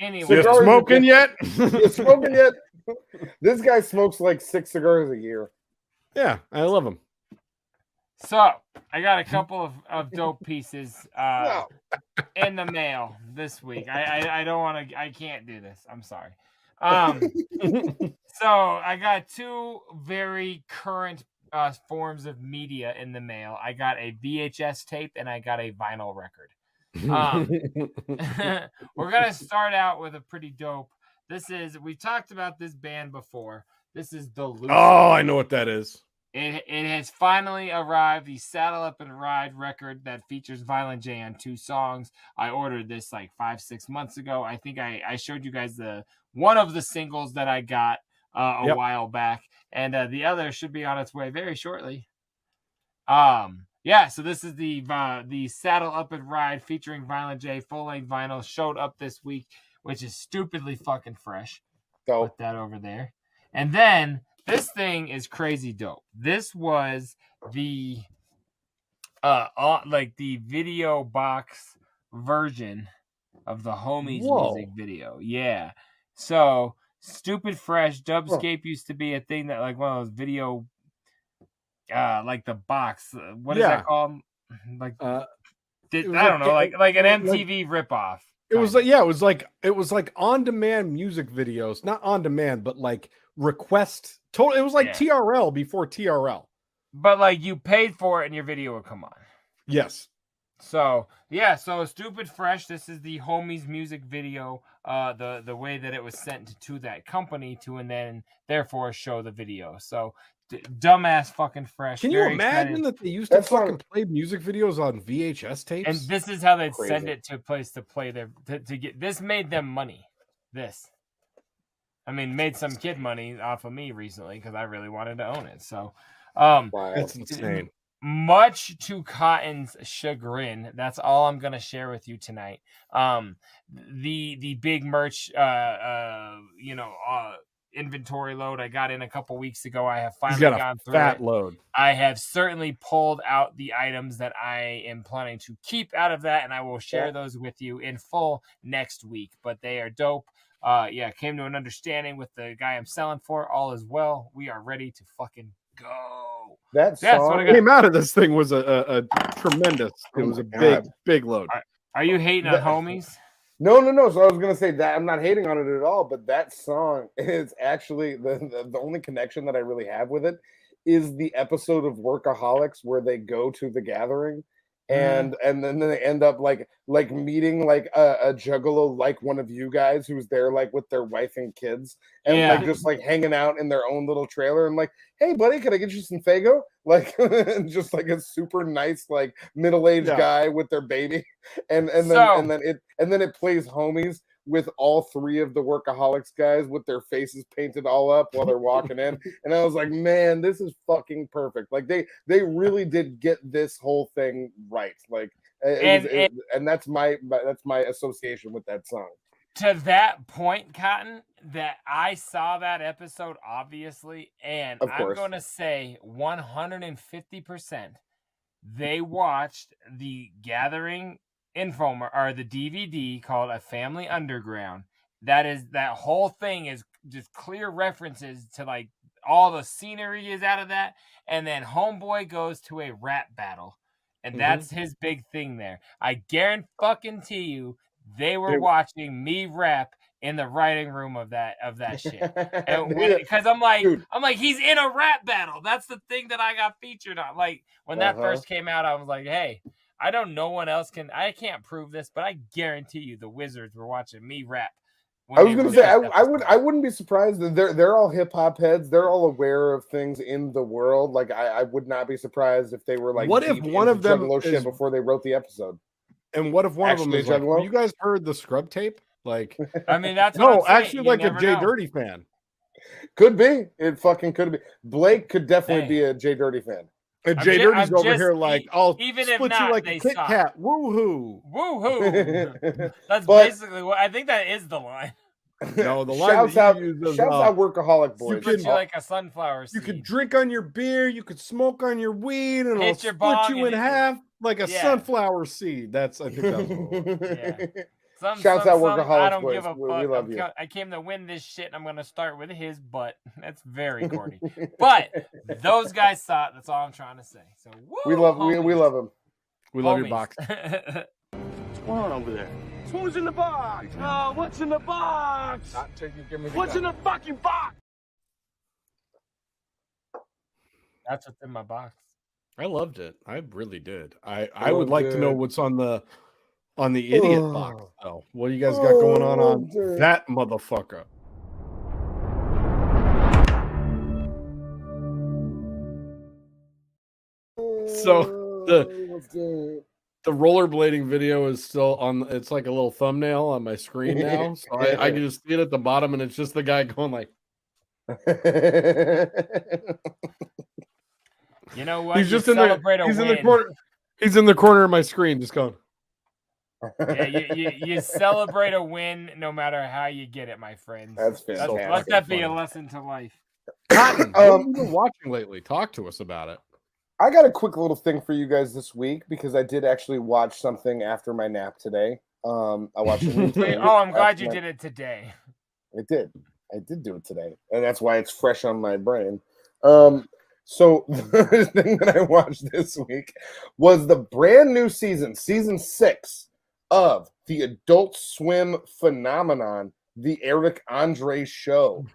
Speaker 6: Anyway,
Speaker 8: You smoking yet?
Speaker 7: You smoking yet? This guy smokes like 6 cigars a year.
Speaker 8: Yeah, I love them.
Speaker 6: So I got a couple of dope pieces in the mail this week. I don't want to. I can't do this. I'm sorry. So I got 2 very current forms of media in the mail. I got a VHS tape and I got a vinyl record. We're gonna start out with a pretty dope. We talked about this band before. This is the Lucy.
Speaker 8: Oh, I know what that is.
Speaker 6: It has finally arrived. The Saddle Up and Ride record that features Violent J on 2 songs. I ordered this like 5-6 months ago. I think I showed you guys one of the singles that I got a while back, and the other should be on its way very shortly. Yeah, so this is the Saddle Up and Ride featuring Violent J full-length vinyl showed up this week, which is stupidly fucking fresh. Put that over there. And then this thing is crazy dope. This was the like the video box version of the Homies music video. Yeah. So stupid fresh. Dubscape used to be a thing that like one of those video like the box. What is that called? Like I don't know, like an MTV ripoff.
Speaker 8: It was like on-demand music videos, not on demand, but like request. Total. It was like TRL before TRL.
Speaker 6: But like you paid for it and your video would come on.
Speaker 8: Yes.
Speaker 6: So Stupid Fresh. This is the Homies music video. The way that it was sent to that company and then therefore show the video. So dumbass fucking Fresh.
Speaker 8: Can you imagine that they used to fucking play music videos on VHS tapes?
Speaker 6: And this is how they'd send it to a place to play their to get. This made them money. Made some kid money off of me recently because I really wanted to own it. So,
Speaker 8: that's insane.
Speaker 6: Much to Cotton's chagrin, that's all I'm gonna share with you tonight. The big merch, inventory load I got in a couple weeks ago. I have finally gone through
Speaker 8: fat
Speaker 6: it.
Speaker 8: load.
Speaker 6: I have certainly pulled out the items that I am planning to keep out of that, and I will share those with you in full next week. But they are dope. Came to an understanding with the guy I'm selling for. All is well. We are ready to fucking go.
Speaker 7: That song
Speaker 8: what came out of this thing was a tremendous. It was a big load.
Speaker 6: Are you hating on Homies?
Speaker 7: No. So I was gonna say that I'm not hating on it at all, but that song is actually the only connection that I really have with it is the episode of Workaholics where they go to the gathering and then they end up like meeting like a juggalo like one of you guys who's there like with their wife and kids and like just like hanging out in their own little trailer and like, hey buddy, can I get you some Faygo? Like just like a super nice like middle-aged guy with their baby and then it plays Homies with all three of the Workaholics guys with their faces painted all up while they're walking in. And I was like, man, this is fucking perfect. Like they really did get this whole thing right. Like, and that's my association with that song.
Speaker 6: To that point, Cotton, that I saw that episode, obviously, and I'm going to say 150% they watched the Gathering infomer or the DVD called A Family Underground. That whole thing is just clear references to like all the scenery is out of that, and then Homeboy goes to a rap battle, and that's his big thing there. I guarantee you they were watching me rap in the writing room of that shit. Because I'm like, he's in a rap battle. That's the thing that I got featured on. Like when that first came out, I was like, hey, I can't prove this, but I guarantee you the Wizards were watching me rap.
Speaker 7: I was going to say, I wouldn't be surprised that they're all hip hop heads. They're all aware of things in the world. Like I would not be surprised if they were like,
Speaker 8: what if one of them
Speaker 7: shit before they wrote the episode?
Speaker 8: And what if one of them is like, you guys heard the Scrub tape? Like,
Speaker 6: that's
Speaker 8: actually like a JDirty fan.
Speaker 7: Could be. It fucking could be. Blake could definitely be a JDirty fan.
Speaker 8: And JDirty's over here like, I'll
Speaker 6: even
Speaker 8: split
Speaker 6: if not,
Speaker 8: you like a Kit Kat. Woohoo!
Speaker 6: Woohoo! That's basically what I think that is the line.
Speaker 8: No, the line
Speaker 7: shouts out Workaholic Boys.
Speaker 6: You put you like a sunflower seed.
Speaker 8: You could drink on your beer, you could smoke on your weed, and it'll split you in half like a sunflower seed. That's I think that's cool.
Speaker 7: Shouts out Workaholic Boys.
Speaker 6: I don't give a fuck.
Speaker 7: We love you.
Speaker 6: I came to win this shit, and I'm going to start with his butt. That's very corny. But those guys saw it. That's all I'm trying to say. So
Speaker 7: we love them.
Speaker 8: We love your box.
Speaker 9: What's going on over there? Who's in the box? Oh, what's in the box?
Speaker 7: Not till you give me the
Speaker 9: what's
Speaker 7: gun.
Speaker 9: in the fucking box?
Speaker 6: That's what's in my box.
Speaker 8: I loved it. I really did. I would like to know what's on the idiot box though. What do you guys got going on that motherfucker? So the rollerblading video is still on. It's like a little thumbnail on my screen now, so I can just see it at the bottom, and it's just the guy going like.
Speaker 6: You know what?
Speaker 8: He's just in the corner. He's in the corner of my screen, just going.
Speaker 6: Yeah, you celebrate a win no matter how you get it, my friends.
Speaker 7: That's fantastic.
Speaker 6: Let that be a lesson to life.
Speaker 8: Cotton, what have you been watching lately? Talk to us about it.
Speaker 7: I got a quick little thing for you guys this week because I did actually watch something after my nap today. I watched.
Speaker 6: I'm glad you did it today.
Speaker 7: I did do it today, and that's why it's fresh on my brain. So the thing that I watched this week was the brand new season 6 of the Adult Swim phenomenon, the Eric Andre Show.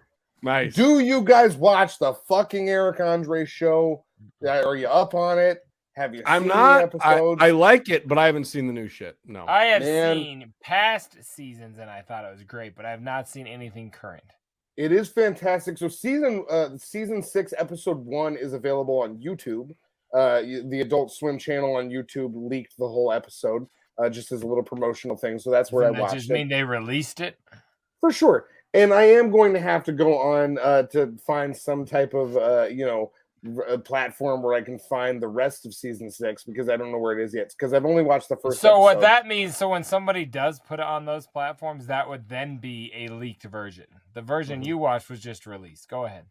Speaker 8: Nice.
Speaker 7: Do you guys watch the fucking Eric Andre Show? Are you up on it? Have you
Speaker 8: I'm
Speaker 7: seen
Speaker 8: not.
Speaker 7: the episodes?
Speaker 8: I like it, but I haven't seen the new shit. No.
Speaker 6: I have seen past seasons and I thought it was great, but I have not seen anything current.
Speaker 7: It is fantastic. So season 6, episode 1 is available on YouTube. The Adult Swim channel on YouTube leaked the whole episode just as a little promotional thing. So that's where I watched it.
Speaker 6: Does that just mean they released it?
Speaker 7: For sure. And I am going to have to go on to find some type of a platform where I can find the rest of season 6 because I don't know where it is yet because I've only watched the first
Speaker 6: So
Speaker 7: episode.
Speaker 6: what that means, so when somebody does put it on those platforms, that would then be a leaked version. The version you watched was just released. Go ahead.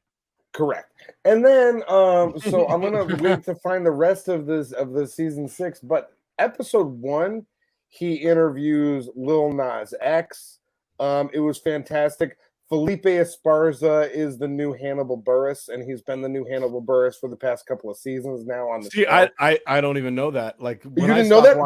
Speaker 7: Correct. And then so I'm gonna wait to find the rest of the season 6, but episode 1 he interviews Lil Nas X. It was fantastic. Felipe Esparza is the new Hannibal Buress, and he's been the new Hannibal Buress for the past couple of seasons now on the show.
Speaker 8: I don't even know that. Like
Speaker 7: you didn't know that?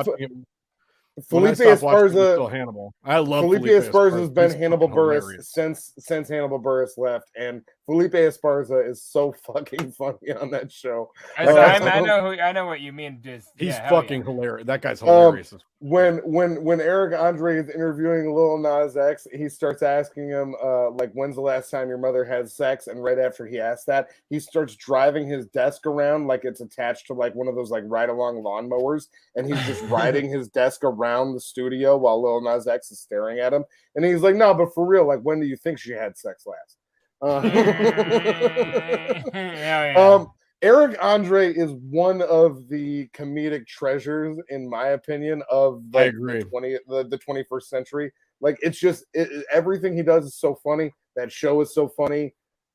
Speaker 7: Felipe Esparza,
Speaker 8: still Hannibal. I love
Speaker 7: Felipe Esparza has been
Speaker 8: He's
Speaker 7: Hannibal Buress
Speaker 8: hilarious.
Speaker 7: since Hannibal Buress left, and Felipe Esparza is so fucking funny on that show.
Speaker 6: I know what you mean.
Speaker 8: He's fucking hilarious. That guy's hilarious.
Speaker 7: When Eric Andre is interviewing Lil Nas X, he starts asking him like, when's the last time your mother had sex? And right after he asks that, he starts driving his desk around like it's attached to like one of those like ride along lawnmowers, and he's just riding his desk around the studio while Lil Nas X is staring at him. And he's like, no, but for real, like, when do you think she had sex last? Eric Andre is one of the comedic treasures, in my opinion, of like the 21st century. Like, it's just everything he does is so funny. That show is so funny.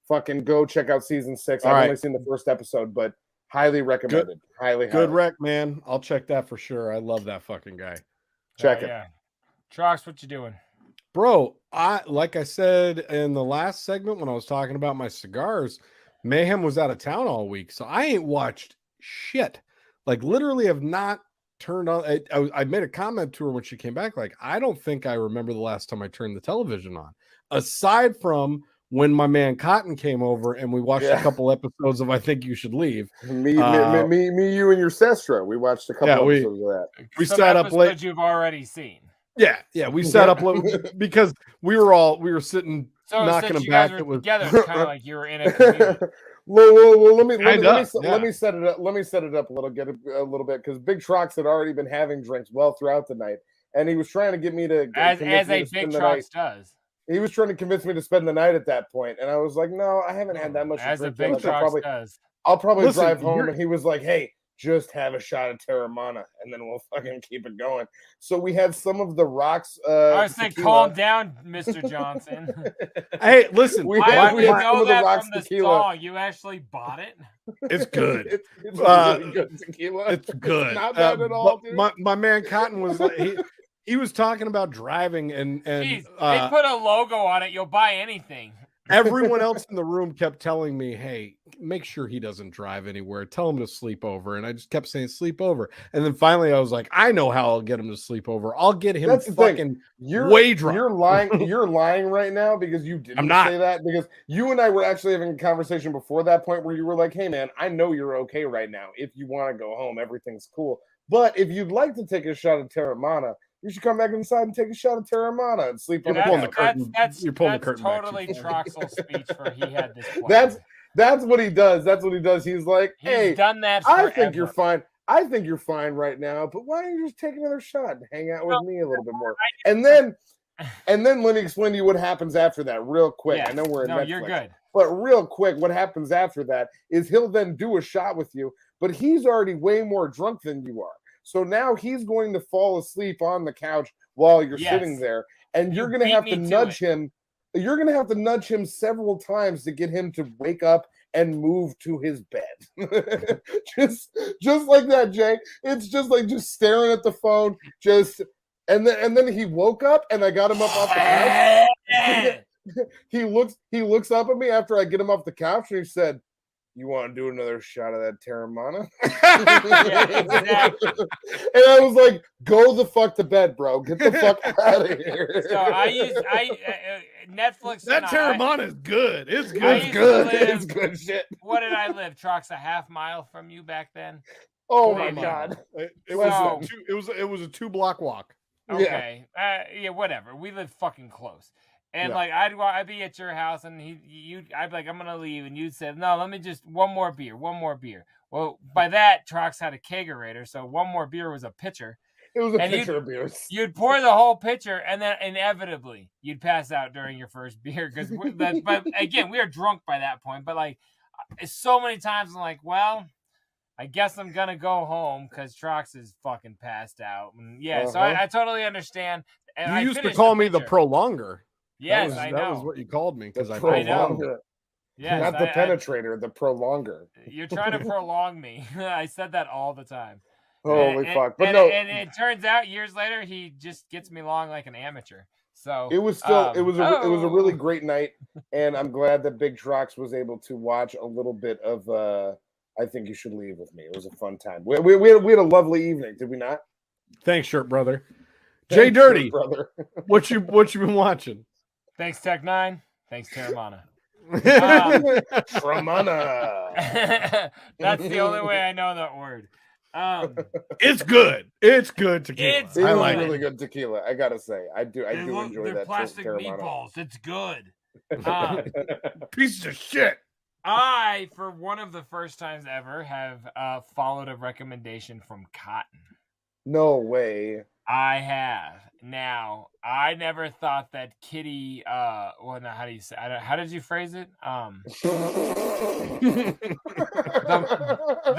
Speaker 7: Fucking go check out season 6. I've only seen the first episode, but highly recommended. Highly
Speaker 8: rec, man. I'll check that for sure. I love that fucking guy.
Speaker 7: Check it.
Speaker 6: Yeah. Trox, what you doing?
Speaker 8: Bro, like I said in the last segment when I was talking about my cigars, Mayhem was out of town all week, so I ain't watched shit. Like, literally have not turned on. I made a comment to her when she came back, like, I don't think I remember the last time I turned the television on, aside from when my man Cotton came over and we watched a couple episodes of I Think You Should Leave.
Speaker 7: Me, you, and your Sestra. We watched a couple episodes of that.
Speaker 8: We sat up late.
Speaker 6: You've already seen.
Speaker 8: Yeah, we sat up because we were sitting knocking them back.
Speaker 6: It was together. It's kind of like you were in a community.
Speaker 7: Well, let me set it up. Let me set it up a little bit because Big Trox had already been having drinks well throughout the night, and he was trying to get me to
Speaker 6: as a Big Trox does.
Speaker 7: He was trying to convince me to spend the night at that point, and I was like, "No, I haven't had that much."
Speaker 6: As a Big Trox does.
Speaker 7: I'll probably drive home, and he was like, "Hey, just have a shot of Terramana, and then we'll fucking keep it going." So we had some of the rocks.
Speaker 6: I was saying, calm down, Mr. Johnson.
Speaker 8: Hey, listen,
Speaker 6: we know that from the song. You actually bought it.
Speaker 8: It's good.
Speaker 7: It's really good tequila.
Speaker 8: It's good.
Speaker 7: Not bad at all, dude.
Speaker 8: My man Cotton was like, he was talking about driving and
Speaker 6: Jeez, they put a logo on it. You'll buy anything.
Speaker 8: Everyone else in the room kept telling me, hey, make sure he doesn't drive anywhere. Tell him to sleep over. And I just kept saying sleep over. And then finally I was like, I know how I'll get him to sleep over. I'll get him fucking way drunk.
Speaker 7: You're lying right now because you didn't say that, because you and I were actually having a conversation before that point where you were like, hey man, I know you're okay right now. If you want to go home, everything's cool. But if you'd like to take a shot of Terramana, you should come back inside and take a shot of Terramana and sleep on the
Speaker 8: curtain. You're pulling the curtain
Speaker 6: totally Troxel's speech for he had this plan.
Speaker 7: That's what he does. That's what he does. He's like, hey,
Speaker 6: done that forever.
Speaker 7: I think you're fine. I think you're fine right now, but why don't you just take another shot and hang out with me a little bit more? And then let me explain to you what happens after that real quick.
Speaker 6: Yes.
Speaker 7: I know we're in Netflix,
Speaker 6: you're good.
Speaker 7: but real quick, what happens after that is he'll then do a shot with you, but he's already way more drunk than you are. So now he's going to fall asleep on the couch while you're sitting there, and you're going to have to nudge him. You're going to have to nudge him several times to get him to wake up and move to his bed. just like that, Jay. It's just like just staring at the phone. And then he woke up, and I got him up off the couch. He looks up at me after I get him off the couch, and he said, You want to do another shot of that Terramana?
Speaker 6: Yeah, exactly.
Speaker 7: And I was like, go the fuck to bed, bro. Get the fuck out of here.
Speaker 6: So Netflix.
Speaker 8: That Terramana is good. It's good.
Speaker 7: It's good. It's good shit.
Speaker 6: What did I live, Trox? A half mile from you back then?
Speaker 7: Oh my God.
Speaker 8: It was a 2-block walk.
Speaker 6: Okay. Yeah, whatever. We live fucking close. And like I'd be at your house and I'd be like, I'm gonna leave, and you'd say, no, let me just one more beer. Well, by that, Trox had a kegerator, so one more beer was a pitcher.
Speaker 7: It was a pitcher of beers.
Speaker 6: You'd pour the whole pitcher, and then inevitably you'd pass out during your first beer but again, we were drunk by that point. But like so many times, I'm like, well, I guess I'm gonna go home because Trox is fucking passed out. And so I totally understand. And
Speaker 8: you used to call me the prolonger.
Speaker 6: Yes, I know.
Speaker 8: That was what you called me because I
Speaker 7: prolonged
Speaker 6: it. Yes,
Speaker 7: not the penetrator, the prolonger.
Speaker 6: You're trying to prolong me. I said that all the time.
Speaker 7: Holy fuck! But
Speaker 6: and it turns out years later he just gets me long like an amateur. So
Speaker 7: it was still it was a really great night, and I'm glad that Big Trox was able to watch a little bit of I Think You Should Leave with me. It was a fun time. We had a lovely evening, did we not?
Speaker 8: Thanks, shirt brother. JDirty,
Speaker 7: brother.
Speaker 8: what you been watching?
Speaker 6: Thanks, Tech 9. Thanks, Terramana.
Speaker 7: Terramana.
Speaker 6: That's the only way I know that word.
Speaker 8: It's good. It's good tequila.
Speaker 7: It's really good tequila. I gotta say, I do enjoy that.
Speaker 6: Plastic meatballs. It's good.
Speaker 8: Piece of shit.
Speaker 6: I, for one of the first times ever, have followed a recommendation from Cotton.
Speaker 7: No way.
Speaker 6: I have. Now, I never thought that Kitty. Well, now how do you say? How did you phrase it? The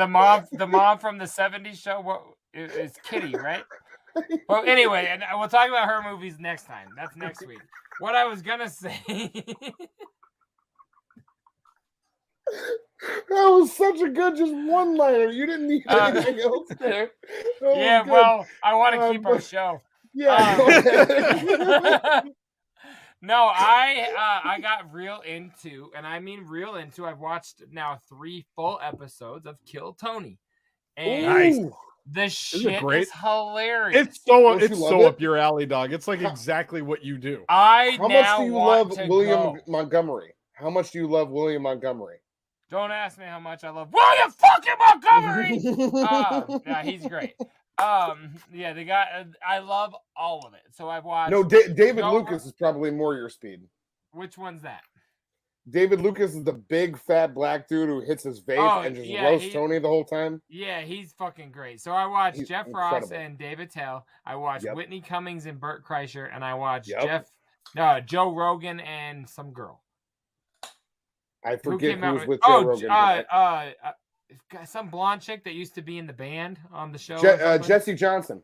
Speaker 6: mom from the '70s show. What is Kitty, right? Well, anyway, and we'll talk about her movies next time. That's next week. What I was gonna say.
Speaker 7: That was such a good just one-liner. You didn't need anything else there.
Speaker 6: Yeah, well, I want to keep our show.
Speaker 7: Yeah.
Speaker 6: No, I got real into, and I mean real into. I've watched now 3 full episodes of Kill Tony, and the shit is hilarious.
Speaker 8: It's so up your alley, dog. It's like exactly what you do.
Speaker 7: How much do you love William Montgomery? How much do you love William Montgomery?
Speaker 6: Don't ask me how much I love William fucking Montgomery. Yeah, he's great. Yeah, the guy. I love all of it. So I've watched.
Speaker 7: No, David Lucas is probably more your speed.
Speaker 6: Which one's that?
Speaker 7: David Lucas is the big fat black dude who hits his vape and just roasts Tony the whole time.
Speaker 6: Yeah, he's fucking great. So I watched Jeff Ross and David Tell. I watched Whitney Cummings and Burt Kreischer, and I watched Joe Rogan and some girl.
Speaker 7: I forget who was with Joe Rogan.
Speaker 6: Some blonde chick that used to be in the band on the show.
Speaker 7: Jesse Johnson.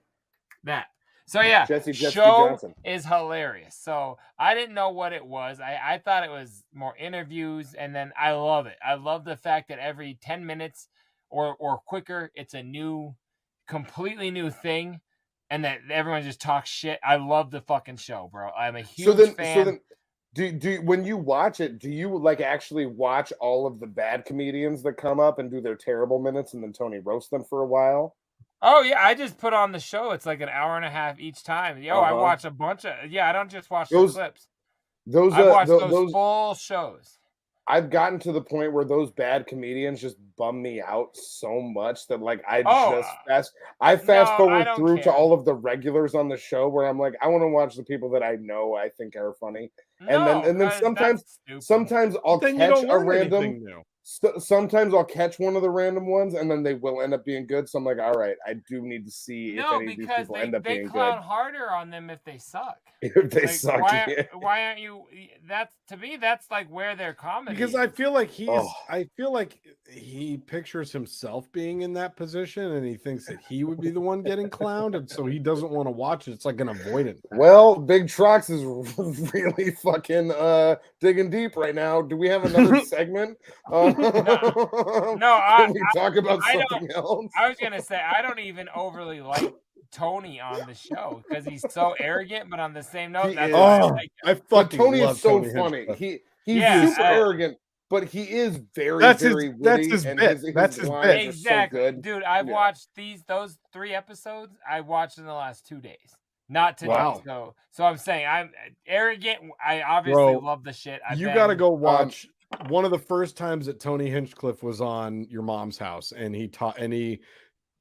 Speaker 6: That. So yeah,
Speaker 7: Jesse
Speaker 6: show
Speaker 7: Johnson
Speaker 6: is hilarious. So I didn't know what it was. I thought it was more interviews, and then I love it. I love the fact that every 10 minutes or quicker, it's a completely new thing, and that everyone just talks shit. I love the fucking show, bro. I'm a huge fan.
Speaker 7: So then, do when you watch it, do you like actually watch all of the bad comedians that come up and do their terrible minutes, and then Tony roast them for a while?
Speaker 6: Oh yeah, I just put on the show. It's like an hour and a half each time. I watch a bunch of. Yeah, I don't just watch the clips. I watch those full shows.
Speaker 7: I've gotten to the point where those bad comedians just bum me out so much that like I fast forward through to all of the regulars on the show where I'm like, I want to watch the people that I know I think are funny. And then sometimes I'll catch a random. Sometimes I'll catch one of the random ones, and then they will end up being good. So I'm like, all right, I do need to see if any of these people end up being good.
Speaker 6: They clown harder on them if they suck.
Speaker 7: If they suck,
Speaker 6: why aren't you? That's to me, that's like where their comedy.
Speaker 8: Because I feel like he pictures himself being in that position, and he thinks that he would be the one getting clowned, and so he doesn't want to watch it. It's like an avoidant.
Speaker 7: Well, Big Trox is really fucking digging deep right now. Do we have another segment?
Speaker 6: Can
Speaker 7: we talk about something else?
Speaker 6: I was gonna say I don't even overly like Tony on the show because he's so arrogant, but on the same note,
Speaker 7: Tony is so funny. He's super arrogant, but he is very,
Speaker 8: That's
Speaker 7: very
Speaker 8: his.
Speaker 7: witty.
Speaker 8: That's his
Speaker 7: and
Speaker 8: bit.
Speaker 7: his
Speaker 8: That's his
Speaker 7: lines
Speaker 8: bit.
Speaker 7: are
Speaker 6: Exactly,
Speaker 7: so good.
Speaker 6: dude. I've watched those 3 episodes. I watched in the last 2 days, not today.
Speaker 8: Wow.
Speaker 6: So I'm saying I'm arrogant. I obviously love the shit.
Speaker 8: You got to go watch one of the first times that Tony Hinchcliffe was on your mom's house, and he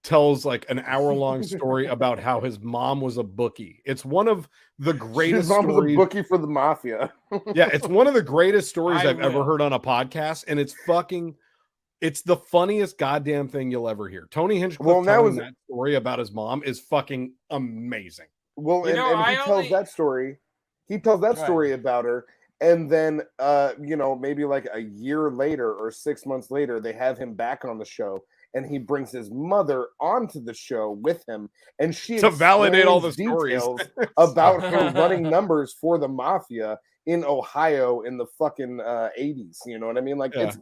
Speaker 8: tells like an hour-long story about how his mom was a bookie. It's one of the greatest
Speaker 7: His mom was a
Speaker 8: stories.
Speaker 7: bookie for the mafia.
Speaker 8: Yeah, it's one of the greatest stories
Speaker 6: I
Speaker 8: I've ever heard on a podcast, and it's the funniest goddamn thing you'll ever hear. Tony Hinchcliffe telling that story about his mom is fucking amazing.
Speaker 7: Well, and he tells that story. He tells that story about her, and then maybe like a year later or 6 months later, they have him back on the show, and he brings his mother onto the show with him, and she
Speaker 8: to validate all the
Speaker 7: details
Speaker 8: stories
Speaker 7: about her running numbers for the mafia in Ohio in the fucking 80s. You know what I mean? Like it's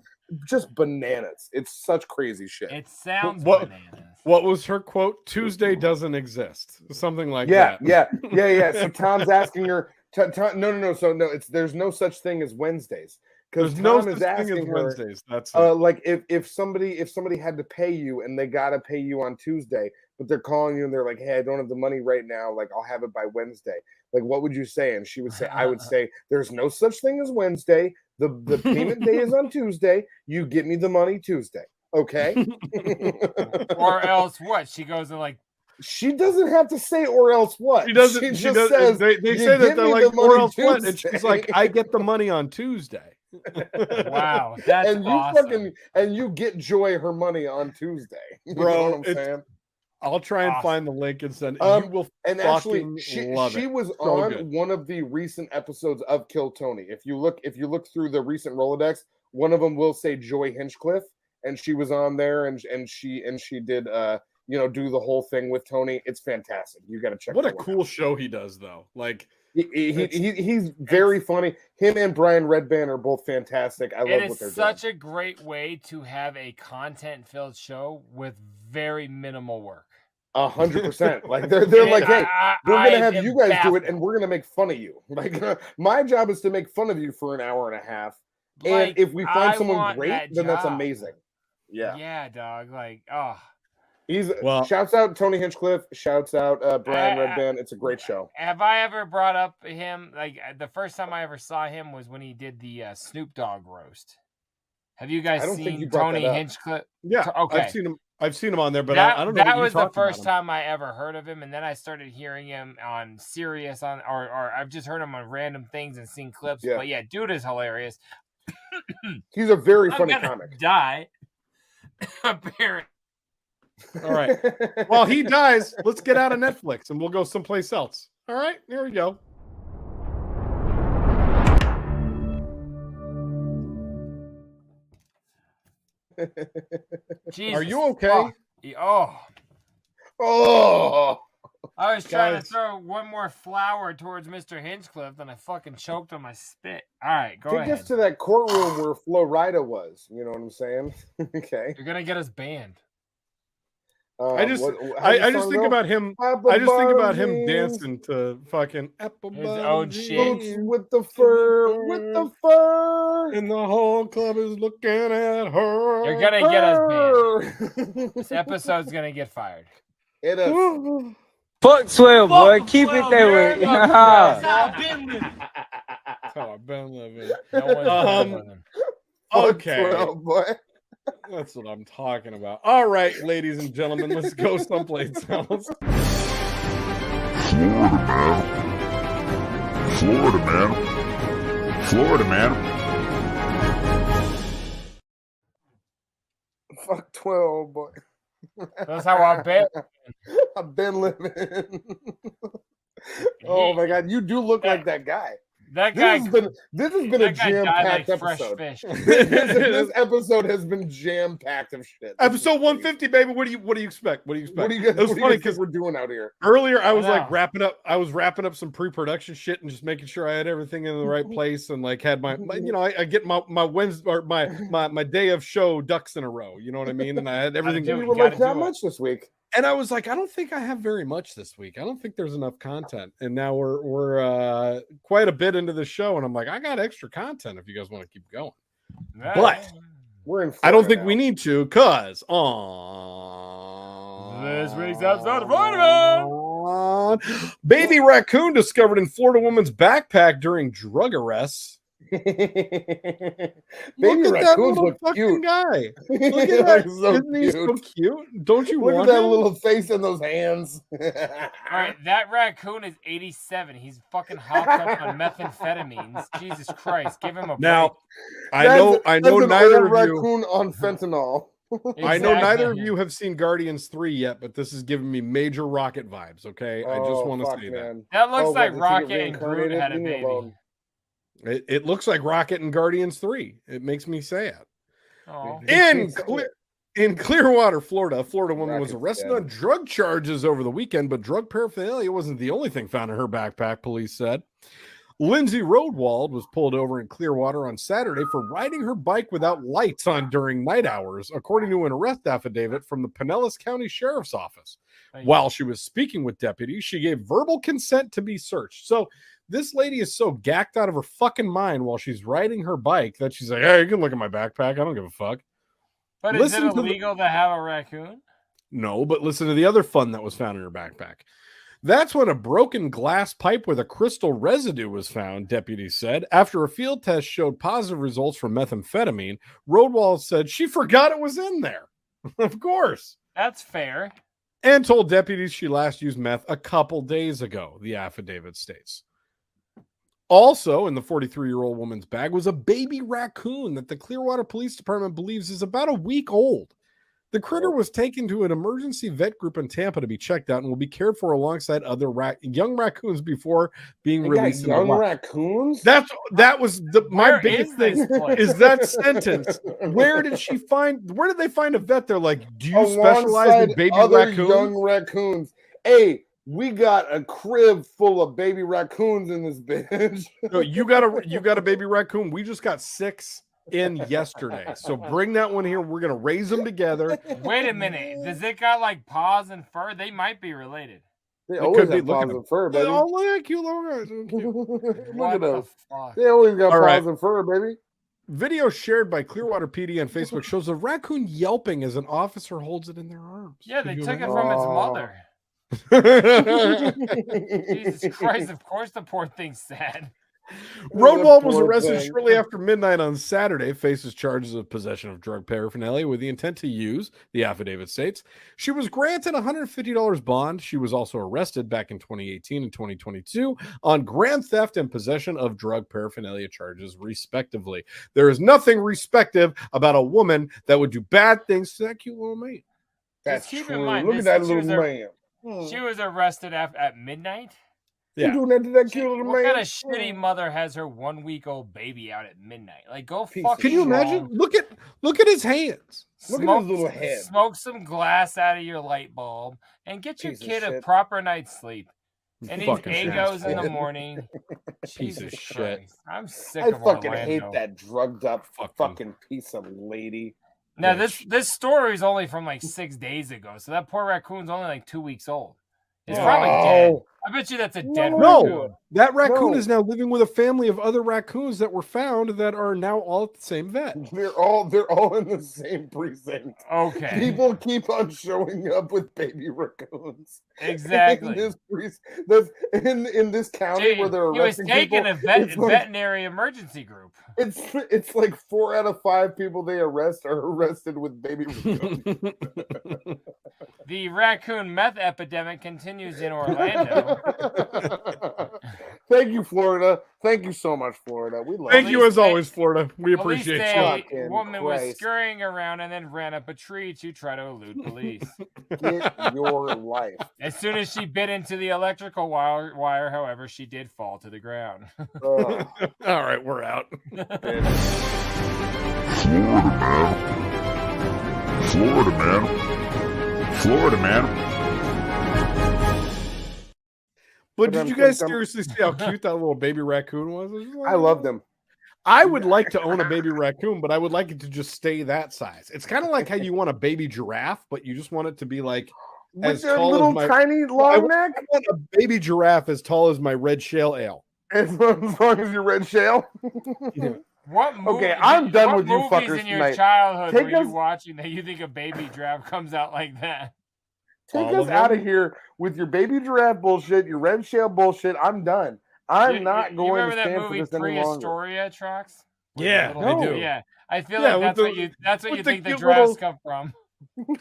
Speaker 7: just bananas. It's such crazy shit.
Speaker 6: It sounds
Speaker 8: bananas. What was her quote? Tuesday doesn't exist. Something like that.
Speaker 7: Yeah. So Tom's asking her. No. So no, there's no such thing as Wednesdays. Because Tom is asking her,
Speaker 8: Wednesdays. That's
Speaker 7: like if somebody had to pay you and they gotta pay you on Tuesday, but they're calling you and they're like, hey, I don't have the money right now. Like I'll have it by Wednesday. Like what would you say? And she would say, I would say, there's no such thing as Wednesday. The payment day is on Tuesday. You get me the money Tuesday, okay?
Speaker 6: Or else what? She goes and like.
Speaker 7: She doesn't have to say or else what.
Speaker 8: She doesn't.
Speaker 7: She
Speaker 8: Just
Speaker 7: does,
Speaker 8: says they say that they're like or else what, and
Speaker 7: Tuesday.
Speaker 8: she's like, I get the money on Tuesday.
Speaker 6: Wow, that's
Speaker 7: and you
Speaker 6: awesome.
Speaker 7: and you get Joy her money on Tuesday, you
Speaker 8: bro.
Speaker 7: know what I'm saying?
Speaker 8: I'll try and find the link and send. You will
Speaker 7: and actually, she was
Speaker 8: so
Speaker 7: on
Speaker 8: good.
Speaker 7: one of the recent episodes of Kill Tony. If you look through the recent Rolodex, one of them will say Joy Hinchcliffe, and she was on there, and she did do the whole thing with Tony. It's fantastic. You got to check.
Speaker 8: What a cool show he does, though. Like.
Speaker 7: He's very funny. Him and Brian Redband are both fantastic. I love what they're doing.
Speaker 6: It's such a great way to have a content-filled show with very minimal work.
Speaker 7: 100%. Like they're like, hey, we're gonna have you guys do it, and we're gonna make fun of you. Like my job is to make fun of you for an hour and a half, and if we find someone great, then that's amazing.
Speaker 6: Yeah, dog. Like, oh.
Speaker 7: Shouts out Tony Hinchcliffe. Shouts out Brian Redband. It's a great show.
Speaker 6: Have I ever brought up him? Like the first time I ever saw him was when he did the Snoop Dogg roast. Have you guys seen Tony Hinchcliffe?
Speaker 8: Yeah,
Speaker 6: okay.
Speaker 8: I've seen him on there, but I don't know.
Speaker 6: That was the first time I ever heard of him, and then I started hearing him on Sirius or I've just heard him on random things and seen clips.
Speaker 7: Yeah.
Speaker 6: But yeah, dude is hilarious.
Speaker 7: He's a very funny comic.
Speaker 6: Die. Apparently.
Speaker 8: All right. While he dies, let's get out of Netflix and we'll go someplace else. All right, here we go.
Speaker 6: Jesus.
Speaker 8: Are you okay?
Speaker 7: Oh.
Speaker 6: I was trying to throw one more flower towards Mr. Hinchcliffe, and I fucking choked on my spit. All right, go ahead.
Speaker 7: Take us to that courtroom where Flo Rida was. You know what I'm saying? Okay.
Speaker 6: You're gonna get us banned.
Speaker 8: I just think about him. I just think about him dancing to fucking apple
Speaker 6: his own shit
Speaker 7: with the fur,
Speaker 8: and the whole club is looking at her.
Speaker 6: You're gonna get us banned. This episode's gonna get fired.
Speaker 7: It is.
Speaker 4: Fuck 12, boy. Keep it that way.
Speaker 6: That's how
Speaker 8: I've been living.
Speaker 6: No one's
Speaker 8: okay.
Speaker 7: 12, boy.
Speaker 8: That's what I'm talking about. All right, ladies and gentlemen, let's go someplace else.
Speaker 14: Florida man.
Speaker 7: Fuck 12, boy.
Speaker 6: That's how
Speaker 7: I've been living. Oh my god, you do look like that guy.
Speaker 6: That guy.
Speaker 7: This has been a jam-packed episode. This episode has been jam-packed of shit.
Speaker 8: Episode 150, baby. What do you expect? What do you expect? It was funny because
Speaker 7: we're doing out here.
Speaker 8: Earlier, I was like wrapping up. I was wrapping up some pre-production shit and just making sure I had everything in the right place and like had my I get my Wednesday or my day of show ducks in a row. You know what I mean? And I had everything.
Speaker 7: We were like not much this week.
Speaker 8: And I was like, I don't think I have very much this week. I don't think there's enough content. And now we're quite a bit into the show, and I'm like, I got extra content if you guys want to keep going. But
Speaker 7: we're in
Speaker 8: I don't
Speaker 7: Florida
Speaker 8: think
Speaker 7: now.
Speaker 8: we need to, cause
Speaker 6: this week's episode of Florida Man.
Speaker 8: Baby raccoon discovered in Florida woman's backpack during drug arrests.
Speaker 7: Baby
Speaker 8: Look at that
Speaker 7: raccoons
Speaker 8: little
Speaker 7: look
Speaker 8: fucking
Speaker 7: cute.
Speaker 8: guy. Look at that.
Speaker 7: So
Speaker 8: Isn't he so
Speaker 7: cute.
Speaker 8: cute? Don't you
Speaker 7: Look
Speaker 8: want
Speaker 7: at that
Speaker 8: him?
Speaker 7: little face and those hands.
Speaker 6: All right, that raccoon is 87. He's fucking hopped up on methamphetamines. Jesus Christ, give him a break.
Speaker 8: Now, I
Speaker 7: That's
Speaker 8: know
Speaker 7: an
Speaker 8: neither
Speaker 7: old
Speaker 8: of you.
Speaker 7: raccoon on fentanyl.
Speaker 8: I know neither of you have seen Guardians 3 yet, but this is giving me major Rocket vibes, okay? I just want to say that.
Speaker 6: That looks
Speaker 7: what,
Speaker 6: like
Speaker 7: did he get
Speaker 6: Rocket and Groot
Speaker 7: reincarnated?
Speaker 6: had a
Speaker 7: Leave me
Speaker 6: baby.
Speaker 7: alone.
Speaker 8: It looks like Rocket and Guardians 3. It makes me sad.
Speaker 6: Oh.
Speaker 8: In Clearwater, Florida, a Florida woman was
Speaker 7: Rocket's
Speaker 8: arrested
Speaker 7: dead.
Speaker 8: on drug charges over the weekend, but drug paraphernalia wasn't the only thing found in her backpack, police said. Lindsay Rodewald was pulled over in Clearwater on Saturday for riding her bike without lights on during night hours, according to an arrest affidavit from the Pinellas County Sheriff's Office. While she was speaking with deputies, she gave verbal consent to be searched. So this lady is so gacked out of her fucking mind while she's riding her bike that she's like, hey, you can look at my backpack. I don't give a fuck.
Speaker 6: But is it illegal to have a raccoon?
Speaker 8: No, but listen to the other fun that was found in her backpack. That's when a broken glass pipe with a crystal residue was found, deputies said. After a field test showed positive results for methamphetamine, Rodewald said she forgot it was in there. Of course.
Speaker 6: That's fair.
Speaker 8: And told deputies she last used meth a couple days ago, the affidavit states. Also, in the 43-year-old woman's bag was a baby raccoon that the Clearwater Police Department believes is about a week old. The critter was taken to an emergency vet group in Tampa to be checked out and will be cared for alongside other young raccoons before being released.
Speaker 7: Young raccoons?
Speaker 8: That was my biggest thing is that sentence. Where did they find a vet? They're like, do you specialize in baby
Speaker 7: other
Speaker 8: raccoons?
Speaker 7: Young raccoons. Hey, we got a crib full of baby raccoons in this bitch.
Speaker 8: No, you got a baby raccoon. We just got 6 in yesterday. So bring that one here. We're gonna raise them together.
Speaker 6: Wait a minute. Does it got like paws and fur? They might be related.
Speaker 7: They always have paws and fur, baby.
Speaker 8: Oh, look at cute little guys.
Speaker 7: Look at those. They always got paws and fur, baby.
Speaker 8: Video shared by Clearwater PD on Facebook shows a raccoon yelping as an officer holds it in their arms.
Speaker 6: Yeah, they took it from its mother. Jesus Christ, of course the poor thing's sad.
Speaker 8: Rodewald was arrested shortly after midnight on Saturday, faces charges of possession of drug paraphernalia with the intent to use, the affidavit states. She was granted $150 bond. She was also arrested back in 2018 and 2022 on grand theft and possession of drug paraphernalia charges, respectively. There is nothing respective about a woman that would do bad things to that cute little man.
Speaker 7: That's
Speaker 6: Keep
Speaker 7: true.
Speaker 6: in mind,
Speaker 7: Look at that little man.
Speaker 6: She was arrested at midnight.
Speaker 8: Yeah.
Speaker 7: You doing that to that cute little
Speaker 6: What
Speaker 7: man?
Speaker 6: kind of shitty mother has her 1-week-old baby out at midnight? Like, go fuck.
Speaker 8: Can you imagine? Look at his hands.
Speaker 7: Look at his little head.
Speaker 6: Smoke some glass out of your light bulb and get your
Speaker 7: Piece of
Speaker 6: kid a
Speaker 7: shit.
Speaker 6: proper night's sleep. And eat
Speaker 8: Fucking
Speaker 6: Egos in the morning.
Speaker 8: Piece of
Speaker 6: Jesus
Speaker 8: shit.
Speaker 6: Christ. I'm sick
Speaker 7: I
Speaker 6: of
Speaker 7: fucking
Speaker 6: Orlando.
Speaker 7: hate that drugged up fucking piece of lady.
Speaker 6: Now this story is only from like 6 days ago, so that poor raccoon's only like 2 weeks old. It's probably dead. I bet you that's a dead raccoon.
Speaker 8: No, that raccoon is now living with a family of other raccoons that were found that are now all at the same vet.
Speaker 7: They're all in the same precinct.
Speaker 6: Okay.
Speaker 7: People keep on showing up with baby raccoons.
Speaker 6: Exactly.
Speaker 7: In this county where they're
Speaker 6: he was
Speaker 7: arresting
Speaker 6: taking
Speaker 7: people,
Speaker 6: a
Speaker 7: it's like-
Speaker 6: veterinary emergency group.
Speaker 7: It's like 4 out of 5 people they arrest are arrested with baby raccoons.
Speaker 6: The raccoon meth epidemic continues in Orlando.
Speaker 7: Thank you, Florida. Thank you so much, Florida. We love
Speaker 8: Thank you as always, Florida. We appreciate
Speaker 6: Police say
Speaker 8: you.
Speaker 6: a woman was
Speaker 7: Christ.
Speaker 6: scurrying around and then ran up a tree to try to elude police.
Speaker 7: Get your life.
Speaker 6: As soon as she bit into the electrical wire, however, she did fall to the ground.
Speaker 8: All right, we're out.
Speaker 13: Florida man.
Speaker 8: But did you guys seriously see how cute that little baby raccoon was?
Speaker 7: I love them.
Speaker 8: I would like to own a baby raccoon, but I would like it to just stay that size. It's kind of like how you want a baby giraffe, but you just want it to be like
Speaker 7: With
Speaker 8: as
Speaker 7: their
Speaker 8: tall
Speaker 7: little
Speaker 8: as my
Speaker 7: tiny
Speaker 8: I
Speaker 7: long
Speaker 8: want
Speaker 7: neck.
Speaker 8: a baby giraffe as tall as my red shale ale.
Speaker 7: As long as you're red shale.
Speaker 6: What movie,
Speaker 7: Okay, I'm done
Speaker 6: what
Speaker 7: with you
Speaker 6: movies
Speaker 7: fuckers
Speaker 6: in your
Speaker 7: tonight.
Speaker 6: childhood
Speaker 7: Take
Speaker 6: were you
Speaker 7: us-
Speaker 6: watching that you think a baby giraffe comes out like that?
Speaker 7: Take
Speaker 8: All
Speaker 7: us
Speaker 8: of
Speaker 7: out of
Speaker 8: them?
Speaker 7: here with your baby giraffe bullshit, your red shell bullshit. I'm done. I'm not
Speaker 6: You
Speaker 7: going to
Speaker 6: remember that
Speaker 7: stand for
Speaker 6: movie
Speaker 7: this any longer.
Speaker 6: Prehistoria, Trox?
Speaker 8: Yeah, I do.
Speaker 6: Yeah, I feel
Speaker 8: Yeah,
Speaker 6: like
Speaker 8: with
Speaker 6: that's what
Speaker 8: with
Speaker 6: you
Speaker 8: the
Speaker 6: think the
Speaker 8: cute
Speaker 6: giraffes
Speaker 8: little-
Speaker 6: come from.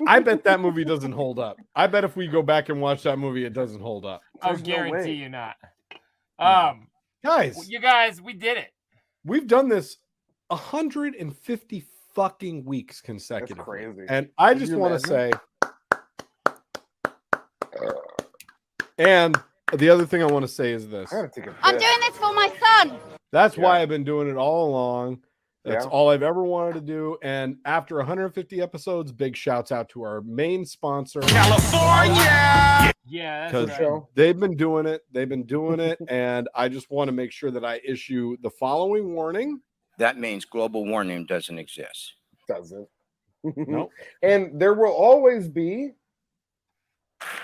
Speaker 8: I bet that movie doesn't hold up. I bet if we go back and watch that movie, it doesn't hold up.
Speaker 6: I'll
Speaker 7: There's no
Speaker 6: guarantee
Speaker 7: way.
Speaker 6: you not.
Speaker 8: Guys,
Speaker 6: You guys, we did it.
Speaker 8: we've done this 150 fucking weeks consecutively.
Speaker 7: That's crazy.
Speaker 8: And I
Speaker 7: Can
Speaker 8: just
Speaker 7: you
Speaker 8: want to say,
Speaker 7: imagine?
Speaker 8: and the other thing I want to say is this.
Speaker 7: I gotta take a
Speaker 18: I'm
Speaker 7: piss.
Speaker 18: doing this for my son.
Speaker 8: That's why I've been doing it all along. That's
Speaker 7: Yeah.
Speaker 8: all I've ever wanted to do. And after 150 episodes, big shouts out to our main sponsor,
Speaker 14: California.
Speaker 6: Yeah,
Speaker 8: because
Speaker 6: that's right.
Speaker 8: they've been doing it. They've been doing it. And I just want to make sure that I issue the following warning.
Speaker 2: That means global warming doesn't exist.
Speaker 7: Doesn't.
Speaker 8: Nope.
Speaker 7: And there will always be.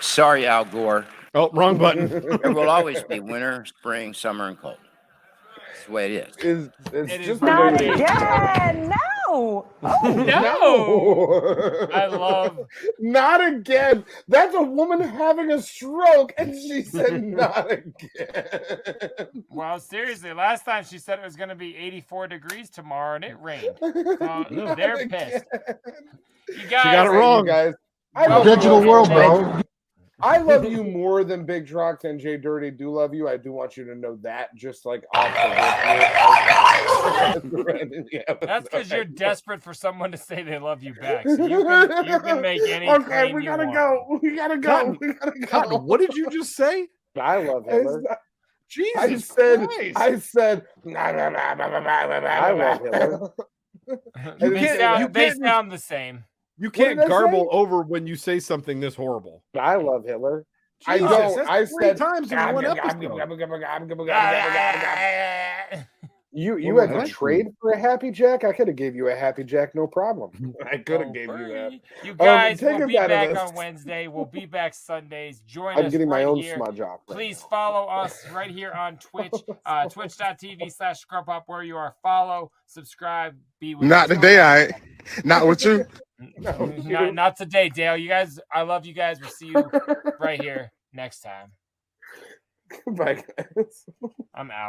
Speaker 2: Sorry, Al Gore.
Speaker 8: Oh, wrong button.
Speaker 2: There will always be winter, spring, summer, and cold. That's the way it is.
Speaker 7: It's
Speaker 6: It
Speaker 7: just
Speaker 6: is
Speaker 7: the
Speaker 6: not
Speaker 7: way it is.
Speaker 19: again. No.
Speaker 6: No. I love.
Speaker 7: Not again. That's a woman having a stroke, and she said not again.
Speaker 6: Well, seriously, last time she said it was going to be 84 degrees tomorrow, and it rained. So
Speaker 7: Not
Speaker 6: they're
Speaker 7: again.
Speaker 6: pissed. You guys,
Speaker 8: got it wrong.
Speaker 7: You guys.
Speaker 6: Digital world, bro.
Speaker 7: I love you more than Big Trox and JDirty do love you. I do want you to know that, just like off the rip.
Speaker 6: That's because you're desperate for someone to say they love you back. So you can make any
Speaker 7: Okay,
Speaker 6: claim
Speaker 7: we
Speaker 6: you
Speaker 7: gotta
Speaker 6: want.
Speaker 7: go. We gotta go.
Speaker 8: Cotton,
Speaker 7: We gotta go.
Speaker 8: Cotton, what did you just say?
Speaker 7: I love Hitler.
Speaker 8: Jesus Christ.
Speaker 7: I said, I love Hitler.
Speaker 6: They sound the same.
Speaker 8: You can't
Speaker 7: did I
Speaker 8: garble
Speaker 7: say?
Speaker 8: over when you say something this horrible.
Speaker 7: I love Hitler. I
Speaker 8: Jesus,
Speaker 7: don't.
Speaker 8: that's
Speaker 7: I
Speaker 8: 3
Speaker 7: said
Speaker 8: times in one episode.
Speaker 7: You had to trade for a Happy Jack. I could have gave you a Happy Jack, no problem. I could have gave you that.
Speaker 6: You guys
Speaker 7: take
Speaker 6: will
Speaker 7: us
Speaker 6: be
Speaker 7: out of
Speaker 6: back
Speaker 7: this.
Speaker 6: on Wednesday. We'll be back Sundays. Join
Speaker 7: I'm
Speaker 6: us
Speaker 7: getting my
Speaker 6: right
Speaker 7: own
Speaker 6: here.
Speaker 7: smudge off. right
Speaker 6: Please
Speaker 7: now.
Speaker 6: follow us right here on Twitch, twitch.tv/scrubhop, where you are. Follow, subscribe, be with
Speaker 14: Not
Speaker 6: us.
Speaker 14: today, I. Not with you.
Speaker 6: Not today, Dale. You guys, I love you guys. We'll see you right here next time.
Speaker 7: Bye, guys.
Speaker 6: I'm out.